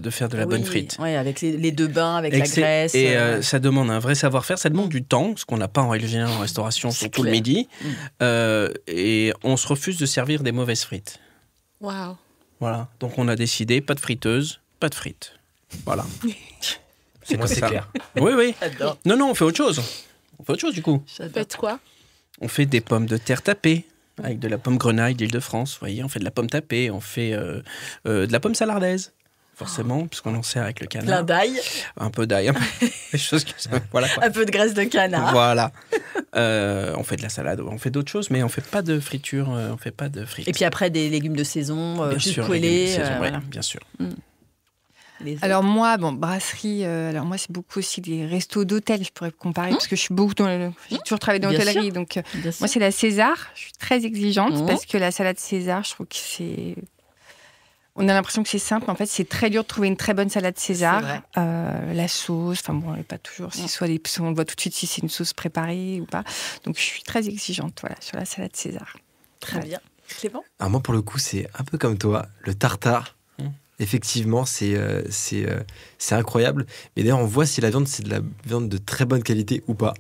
faire de la bonne frite. Oui, avec les deux bains, avec la graisse. Et ça demande un vrai savoir-faire, ça demande du temps, ce qu'on n'a pas en règle générale en restauration, surtout le midi. Et on se refuse de servir des mauvaises frites. Waouh. Voilà. Donc on a décidé, pas de friteuse, pas de frites. Voilà. C'est moi, c'est clair. Oui. J'adore. Non, on fait autre chose. On fait autre chose du coup. Faites quoi? On fait des pommes de terre tapées. Avec de la pomme grenaille d'Île-de-France, vous voyez, on fait de la pomme tapée, on fait de la pomme salardaise, forcément, puisqu'on en sert avec le canard. Plein d'ail. Un peu d'ail, des choses comme ça. Voilà, quoi. Un peu de graisse de canard. Voilà. On fait de la salade, on fait d'autres choses, mais on fait pas de friture, on fait pas de frites. Et puis après, des légumes de saison, bien jus sûr, poêlé. légumes de saison, Voilà. bien sûr. Alors moi, brasserie, alors moi c'est beaucoup aussi des restos d'hôtel, je pourrais comparer, parce que je suis beaucoup j'ai toujours travaillé dans Bien l'hôtellerie, sûr. donc Bien sûr. moi c'est la César, je suis très exigeante, parce que la salade César, je trouve que c'est... On a l'impression que c'est simple, mais en fait c'est très dur de trouver une très bonne salade César. C'est vrai. La sauce, enfin bon, elle n'est pas toujours, on voit tout de suite si c'est une sauce préparée ou pas, donc je suis très exigeante, voilà, sur la salade César. Très bien. Clément? Alors moi, pour le coup, c'est un peu comme toi, le tartare. Effectivement, c'est incroyable. Mais d'ailleurs, on voit si la viande, c'est de la viande de très bonne qualité ou pas.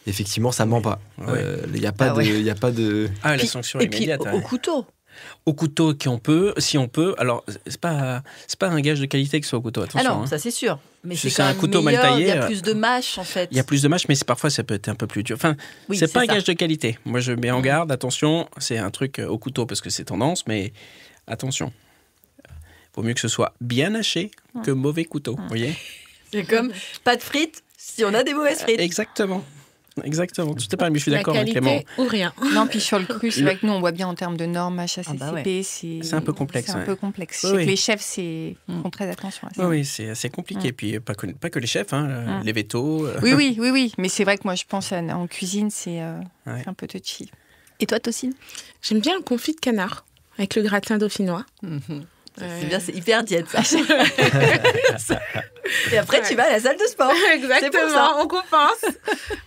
Effectivement, ça ne ment pas. Il n'y a pas de... Ah, la sanction immédiate. Au couteau. Au couteau, si on peut. Alors, c'est pas un gage de qualité que ce soit au couteau, attention. Ah non, ça c'est sûr. Mais C'est quand un même couteau mal meilleur, taillé. Il y a plus de mâche, en fait. Il y a plus de mâche, mais parfois ça peut être un peu plus dur. Enfin, Oui, c'est pas un ça. gage de qualité. Moi, je mets en garde, attention, c'est un truc au couteau parce que c'est tendance, mais attention. Vaut mieux que ce soit bien haché que mauvais couteau, vous voyez? C'est comme pas de frites si on a des mauvaises frites. Exactement. Exactement. Tout est pareil, mais je suis d'accord La avec Clément. qualité ou rien. Non, puis sur le cru, c'est vrai que nous, on voit bien en termes de normes HACCP, Ah bah ouais. c'est un peu complexe, C'est un ouais. peu complexe. Oui, Je sais oui. que les chefs font très attention à ça. Oui, c'est assez compliqué. Puis pas que les chefs, hein, les vétos. Oui. Mais c'est vrai que moi, je pense en cuisine, c'est Ouais. un peu touchy. Et toi, Tocine? J'aime bien le confit de canard avec le gratin dauphinois. C'est bien, c'est hyper diète, ça. Et après, tu vas à la salle de sport. C'est pour ça. Exactement, on compense.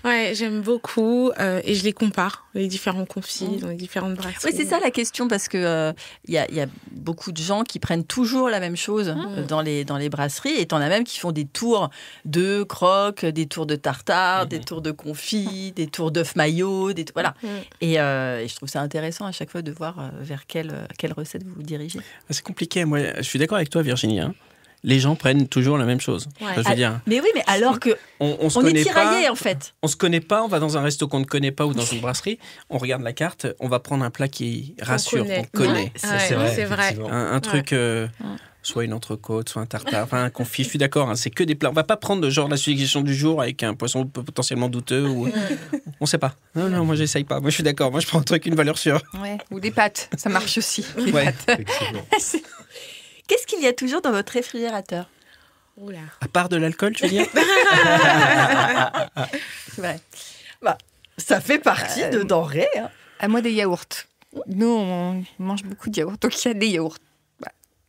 Ouais, j'aime beaucoup et je les compare, les différents confits dans les différentes brasseries. Oui, c'est ça la question, parce que y a beaucoup de gens qui prennent toujours la même chose dans les brasseries, et t'en as même qui font des tours de croque, des tours de tartare, des tours de confit, des tours d'œufs maillot, voilà. Et je trouve ça intéressant à chaque fois de voir vers quelle recette vous vous dirigez. C'est compliqué. Moi, je suis d'accord avec toi, Virginie. Hein. Les gens prennent toujours la même chose. Ouais. Enfin, je veux dire, Mais oui, mais alors que on se on est connaît tiraillés, pas. en fait. On se connaît pas. On va dans un resto qu'on ne connaît pas ou dans une brasserie. On regarde la carte. On va prendre un plat qui rassure, qu'on connaît. Ouais, C'est vrai. effectivement. Un truc. Soit une entrecôte, soit un tartare, enfin un confit. Je suis d'accord. Hein, c'est que des plats. On va pas prendre genre la suggestion du jour avec un poisson potentiellement douteux ou on sait pas. Non, moi j'essaye pas. Moi je suis d'accord. Moi je prends un truc une valeur sûre. Ouais. Ou des pâtes, ça marche aussi. Les Ouais. pâtes. Effectivement. Qu'est-ce qu'il y a toujours dans votre réfrigérateur? Oula. À part de l'alcool, tu veux dire? C'est vrai. Bah, ça fait partie de denrées. Hein. À moi, des yaourts. Nous, on mange beaucoup de yaourts, donc il y a des yaourts.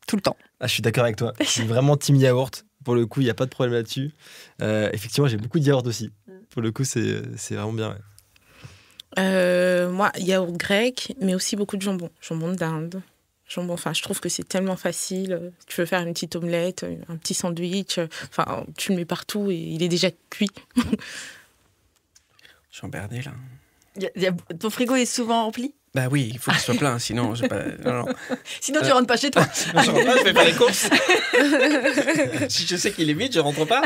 Tout le temps. Ah, je suis d'accord avec toi. Je suis vraiment team yaourt. Pour le coup, il n'y a pas de problème là-dessus. Effectivement, j'ai beaucoup de yaourt aussi. Pour le coup, c'est vraiment bien. Ouais. Moi, yaourt grec, mais aussi beaucoup de jambon. Jambon d'Inde. Jambon, enfin, je trouve que c'est tellement facile. Tu veux faire une petite omelette, un petit sandwich. Enfin, tu le mets partout et il est déjà cuit. Je suis emmerdé là. Ton frigo est souvent rempli? Bah oui, il faut qu'il soit plein, sinon j'ai pas. Non. Sinon, tu rentres pas chez toi. Je rentre pas, je vais faire les courses. Si je sais qu'il est vide, je rentre pas.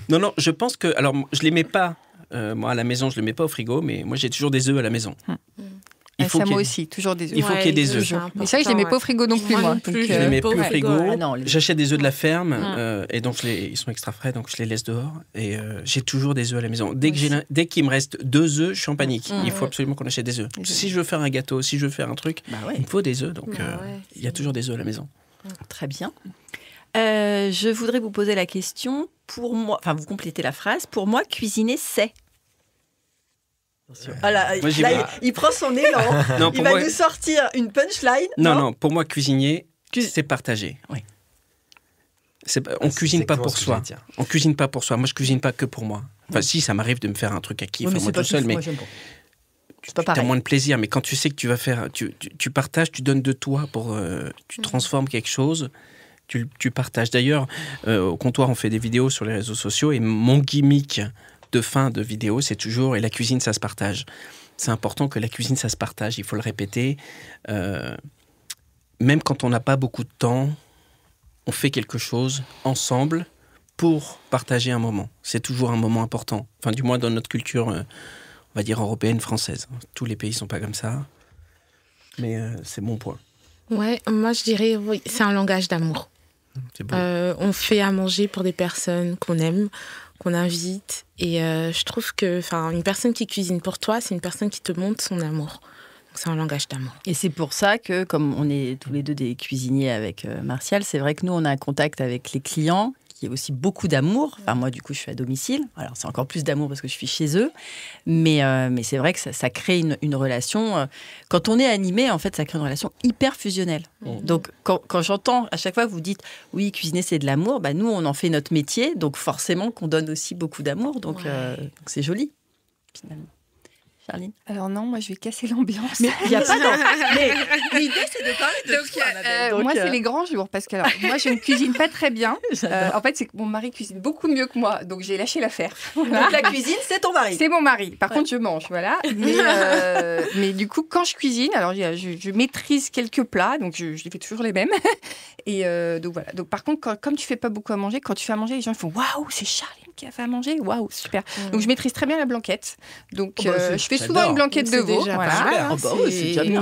Non, je pense que. Alors, je les mets pas. Moi, à la maison, je les mets pas au frigo, mais moi, j'ai toujours des œufs à la maison. Ça, moi aussi, toujours des œufs. Il faut qu'il y ait des œufs. Mais ça, je les mets pas au frigo non plus, moi. non plus, Donc, Je les mets pas plus au au frigo. frigo, Ah non, J'achète des œufs de la ferme et donc ils sont extra frais, donc je les laisse dehors. Et j'ai toujours des œufs à la maison. Dès qu'il me reste 2 œufs, je suis en panique. Il faut absolument qu'on achète des œufs. Si je veux faire un gâteau, si je veux faire un truc, il me faut des œufs. Donc il y a toujours des œufs à la maison. Très bien. Je voudrais vous poser la question. Pour moi, enfin, vous complétez la phrase. Pour moi, cuisiner, c'est. Voilà, Moi, j'y là, vais. il prend son élan. Non, Il pour va moi, nous sortir une punchline. non, pour moi, cuisiner, c'est partager. Oui. On cuisine pas exactement pour ce que soi. j'allais dire. On cuisine pas pour soi. Moi, je cuisine pas que pour moi. Enfin, si, ça m'arrive de me faire un truc à kiff, moi tout seul, mais c'est pas tu as pareil. moins de plaisir. Mais quand tu sais que tu vas faire, tu partages, tu donnes de toi pour, tu transformes quelque chose. Tu partages. D'ailleurs, au comptoir, on fait des vidéos sur les réseaux sociaux et mon gimmick de fin de vidéo, c'est toujours « et la cuisine, ça se partage ». C'est important que la cuisine, ça se partage. Il faut le répéter. Même quand on n'a pas beaucoup de temps, on fait quelque chose ensemble pour partager un moment. C'est toujours un moment important. Enfin, du moins dans notre culture, on va dire européenne, française. Tous les pays ne sont pas comme ça. Mais c'est mon point. Ouais, moi je dirais, oui, c'est un langage d'amour. C'est beau. On fait à manger pour des personnes qu'on aime, qu'on invite. Et je trouve que une personne qui cuisine pour toi, c'est une personne qui te montre son amour. Donc c'est un langage d'amour. Et c'est pour ça que, comme on est tous les deux des cuisiniers avec Martial, c'est vrai que nous, on a un contact avec les clients qui est aussi beaucoup d'amour. Enfin, moi, du coup, je suis à domicile. Alors, c'est encore plus d'amour parce que je suis chez eux. Mais c'est vrai que ça crée une relation. Quand on est animé, en fait, ça crée une relation hyper fusionnelle. Donc, quand j'entends à chaque fois que vous dites « oui, cuisiner, c'est de l'amour », bah, nous, on en fait notre métier. Donc, forcément qu'on donne aussi beaucoup d'amour. Donc, c'est joli, finalement. Charline? Alors non, moi je vais casser l'ambiance. Mais il n'y a pas mais l'idée, c'est de parler de Donc, toi, Annabelle. moi, c'est les grands jours parce que alors, moi, je ne cuisine pas très bien. En fait, c'est que mon mari cuisine beaucoup mieux que moi, donc j'ai lâché l'affaire. Voilà. Donc la cuisine, c'est ton mari. C'est mon mari. Par contre, je mange, voilà. Mais du coup, quand je cuisine, alors je maîtrise quelques plats, donc je fais toujours les mêmes. Et donc voilà. Donc par contre, comme tu fais pas beaucoup à manger, quand tu fais à manger, les gens font waouh, c'est Charline qui a fait à manger, waouh, super. Donc je maîtrise très bien la blanquette. Donc je fais souvent une blanquette de veau. Voilà. C'est déjà bien.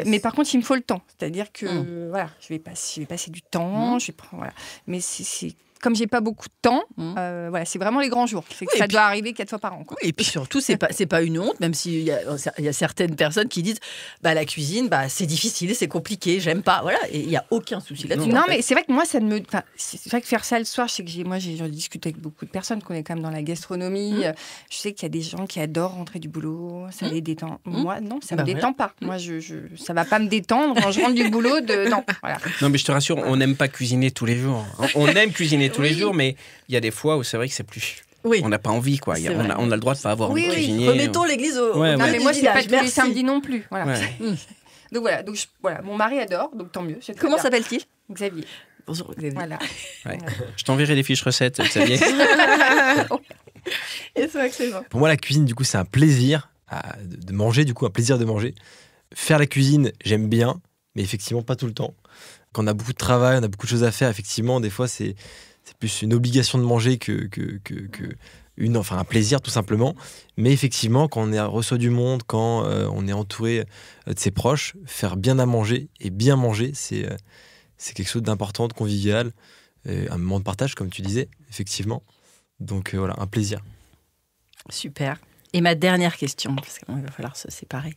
Mais par contre, il me faut le temps. C'est-à-dire que voilà, je vais passer du temps. Voilà. Mais c'est comme j'ai pas beaucoup de temps, voilà, c'est vraiment les grands jours. C'est que ça doit arriver 4 fois par an. Quoi. Oui, et puis surtout, c'est pas une honte, même s'il y a certaines personnes qui disent la cuisine, c'est difficile, c'est compliqué, j'aime pas. Voilà, et il n'y a aucun souci là-dessus. Non, mais c'est vrai que moi, ça ne me. C'est vrai que faire ça le soir, je sais que j'en discute avec beaucoup de personnes qu'on est quand même dans la gastronomie. Je sais qu'il y a des gens qui adorent rentrer du boulot, ça les détend. Moi, non, ça me détend pas. Moi, ça va pas me détendre quand je rentre du boulot. Non, voilà. Non, mais je te rassure, on n'aime pas cuisiner tous les jours. On aime cuisiner tous les jours, mais il y a des fois où c'est vrai que c'est plus. Oui. On n'a pas envie, quoi. On a le droit de pas avoir envie de cuisiner. Remettons l'église au. Non, mais moi, c'est pas tous les Merci. samedis non plus. Voilà. Ouais. Donc voilà, mon mari adore, donc tant mieux. Comment s'appelle-t-il? Xavier. Bonjour Xavier. Voilà. Ouais. Je t'enverrai des fiches recettes, Xavier. Et c'est excellent. Pour moi, la cuisine, du coup, c'est un plaisir de manger, du coup, un plaisir de manger. Faire la cuisine, j'aime bien, mais effectivement, pas tout le temps. Quand on a beaucoup de travail, on a beaucoup de choses à faire, effectivement, des fois, c'est plus une obligation de manger un plaisir, tout simplement. Mais effectivement, quand on reçoit du monde, quand on est entouré de ses proches, faire bien à manger et bien manger, c'est quelque chose d'important, de convivial, un moment de partage, comme tu disais, effectivement. Donc voilà, un plaisir. Super. Et ma dernière question, parce qu'il va falloir se séparer.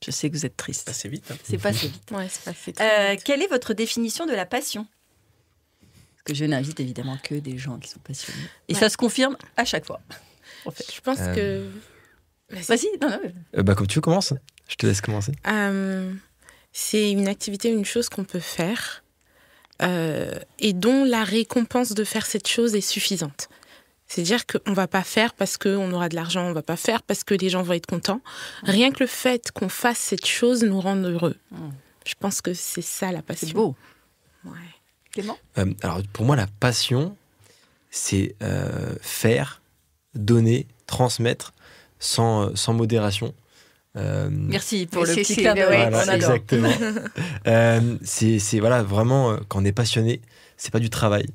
Je sais que vous êtes triste. C'est passé vite. Hein. C'est passé vite. Ouais, c'est passé très vite. Quelle est votre définition de la passion? Parce que je n'invite évidemment que des gens qui sont passionnés. Et ça se confirme à chaque fois. En fait. Je pense que... Vas-y. Non. Comme tu veux, commence. Je te laisse commencer. C'est une activité, une chose qu'on peut faire et dont la récompense de faire cette chose est suffisante. C'est-à-dire qu'on ne va pas faire parce qu'on aura de l'argent, on ne va pas faire parce que les gens vont être contents. Rien que le fait qu'on fasse cette chose nous rend heureux. Je pense que c'est ça la passion. C'est beau. Ouais. Clément ? Alors, pour moi, la passion, c'est faire, donner, transmettre sans modération. Merci pour le c'est- petit c'est- clin d'œil. ouais, On adore. exactement. C'est voilà, vraiment, quand on est passionné, c'est pas du travail.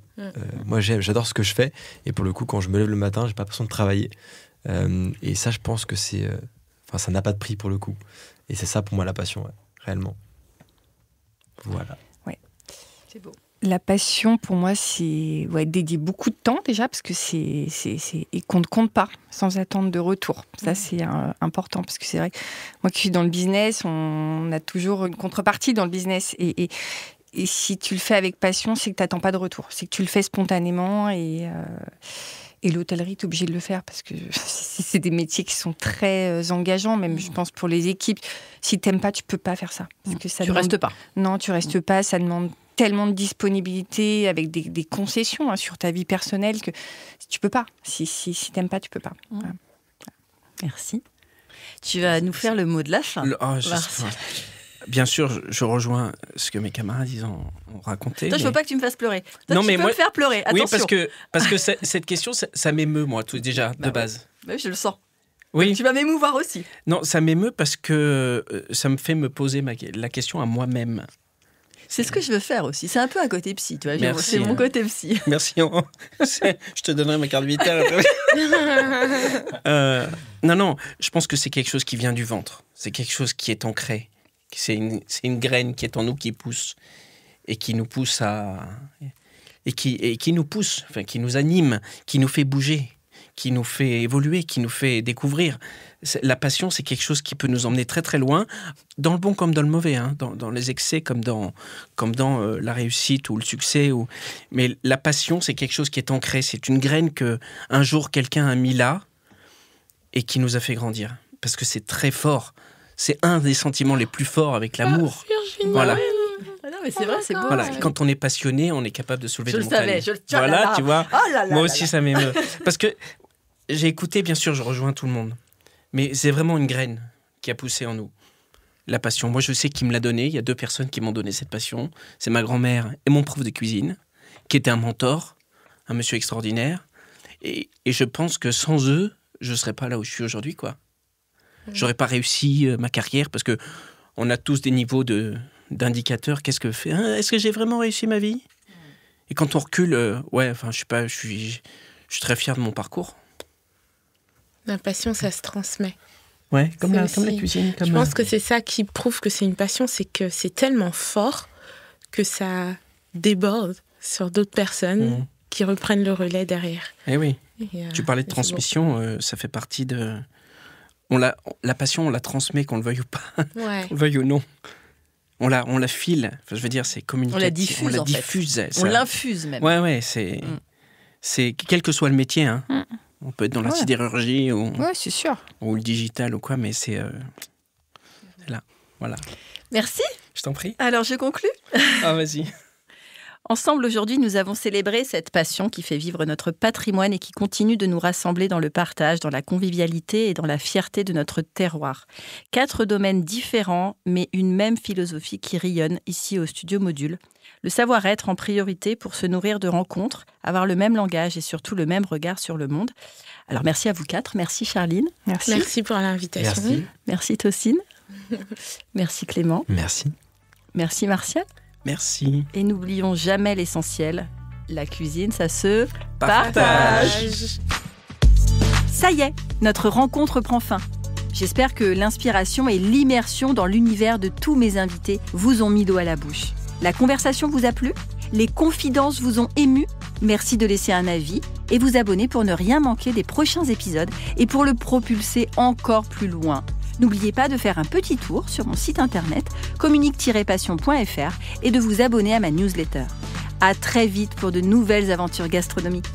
Moi, j'adore ce que je fais. Et pour le coup, quand je me lève le matin, j'ai pas l'impression de travailler. Et ça, je pense que ça n'a pas de prix pour le coup. Et c'est ça, pour moi, la passion, ouais, réellement. Voilà. C'est beau. La passion, pour moi, c'est dédier beaucoup de temps déjà, parce que et qu'on ne compte pas sans attendre de retour. Ça, c'est important, parce que c'est vrai que moi qui suis dans le business, on a toujours une contrepartie dans le business. Et si tu le fais avec passion, c'est que tu n'attends pas de retour. C'est que tu le fais spontanément et l'hôtellerie, tu es obligé de le faire parce que c'est des métiers qui sont très engageants, même je pense pour les équipes. Si tu n'aimes pas, tu ne peux pas faire ça. Parce que ça Tu restes pas. Non, tu restes pas. Ça demande tellement de disponibilité avec des concessions sur ta vie personnelle que tu peux pas. Si tu n'aimes pas, tu peux pas. Voilà. Merci. Tu vas nous faire le mot de la fin. Bien sûr, je rejoins ce que mes camarades ont raconté. Toi, je veux pas que tu me fasses pleurer. Toi, Non, tu mais peux moi- me faire pleurer. Attention. Oui, parce que cette question, ça m'émeut, moi, déjà, de base. Oui, je le sens. Oui. Tu vas m'émouvoir aussi. Non, ça m'émeut parce que ça me fait me poser la question à moi-même. C'est ce que je veux faire aussi. C'est un peu un côté psy, tu vois. Merci, C'est mon côté psy. Merci, je te donnerai ma carte vitale. Non, je pense que c'est quelque chose qui vient du ventre. C'est quelque chose qui est ancré. C'est une graine qui est en nous, qui pousse et qui nous pousse qui nous pousse, enfin, qui nous anime, qui nous fait bouger, qui nous fait évoluer, qui nous fait découvrir. La passion, c'est quelque chose qui peut nous emmener très très loin, dans le bon comme dans le mauvais, hein, dans les excès comme dans la réussite ou le succès. Mais la passion, c'est quelque chose qui est ancré. C'est une graine que un jour quelqu'un a mis là et qui nous a fait grandir. Parce que c'est très fort. C'est un des sentiments les plus forts avec l'amour. Voilà. Ah non, mais c'est vrai, c'est beau. Voilà. Quand on est passionné, on est capable de soulever Je des le montagnes. savais. Voilà, tu vois. Oh là là Moi là aussi, là. ça m'émeut. Parce que j'ai écouté, bien sûr, je rejoins tout le monde. Mais c'est vraiment une graine qui a poussé en nous. La passion. Moi, je sais qui me l'a donnée. Il y a 2 personnes qui m'ont donné cette passion. C'est ma grand-mère et mon prof de cuisine, qui était un mentor, un monsieur extraordinaire. Et je pense que sans eux, je ne serais pas là où je suis aujourd'hui, quoi. J'aurais pas réussi ma carrière parce que on a tous des niveaux d'indicateurs. Qu'est-ce que fait est-ce que j'ai vraiment réussi ma vie? Et quand on recule, je suis très fier de mon parcours. La passion, ça se transmet. Ouais, comme la aussi... cuisine. Je pense que c'est ça qui prouve que c'est une passion, c'est que c'est tellement fort que ça déborde sur d'autres personnes qui reprennent le relais derrière. Eh oui. Tu parlais de transmission, ça fait partie de... La passion, on la transmet, qu'on le veuille ou pas, Ouais. qu'on le veuille ou non. On la file. Enfin, je veux dire, c'est communicatif. On la diffuse, On la en fait. diffuse. On l'infuse même. Ouais, c'est quel que soit le métier. Hein. On peut être dans la sidérurgie ou c'est sûr. le digital ou quoi, mais c'est là. Voilà. Merci. Je t'en prie. Alors, je conclus. Ah, vas-y. Ensemble, aujourd'hui, nous avons célébré cette passion qui fait vivre notre patrimoine et qui continue de nous rassembler dans le partage, dans la convivialité et dans la fierté de notre terroir. 4 domaines différents, mais une même philosophie qui rayonne ici au Studio Module. Le savoir-être en priorité pour se nourrir de rencontres, avoir le même langage et surtout le même regard sur le monde. Alors, merci à vous 4. Merci Charline. Merci pour l'invitation. Merci. Merci Tocine. Merci Clément. Merci. Merci Martial. Merci. Et n'oublions jamais l'essentiel. La cuisine, ça se Partage. Ça y est, notre rencontre prend fin. J'espère que l'inspiration et l'immersion dans l'univers de tous mes invités vous ont mis l'eau à la bouche. La conversation vous a plu? Les confidences vous ont ému? Merci de laisser un avis et vous abonner pour ne rien manquer des prochains épisodes et pour le propulser encore plus loin. N'oubliez pas de faire un petit tour sur mon site internet communique-passion.fr et de vous abonner à ma newsletter. À très vite pour de nouvelles aventures gastronomiques.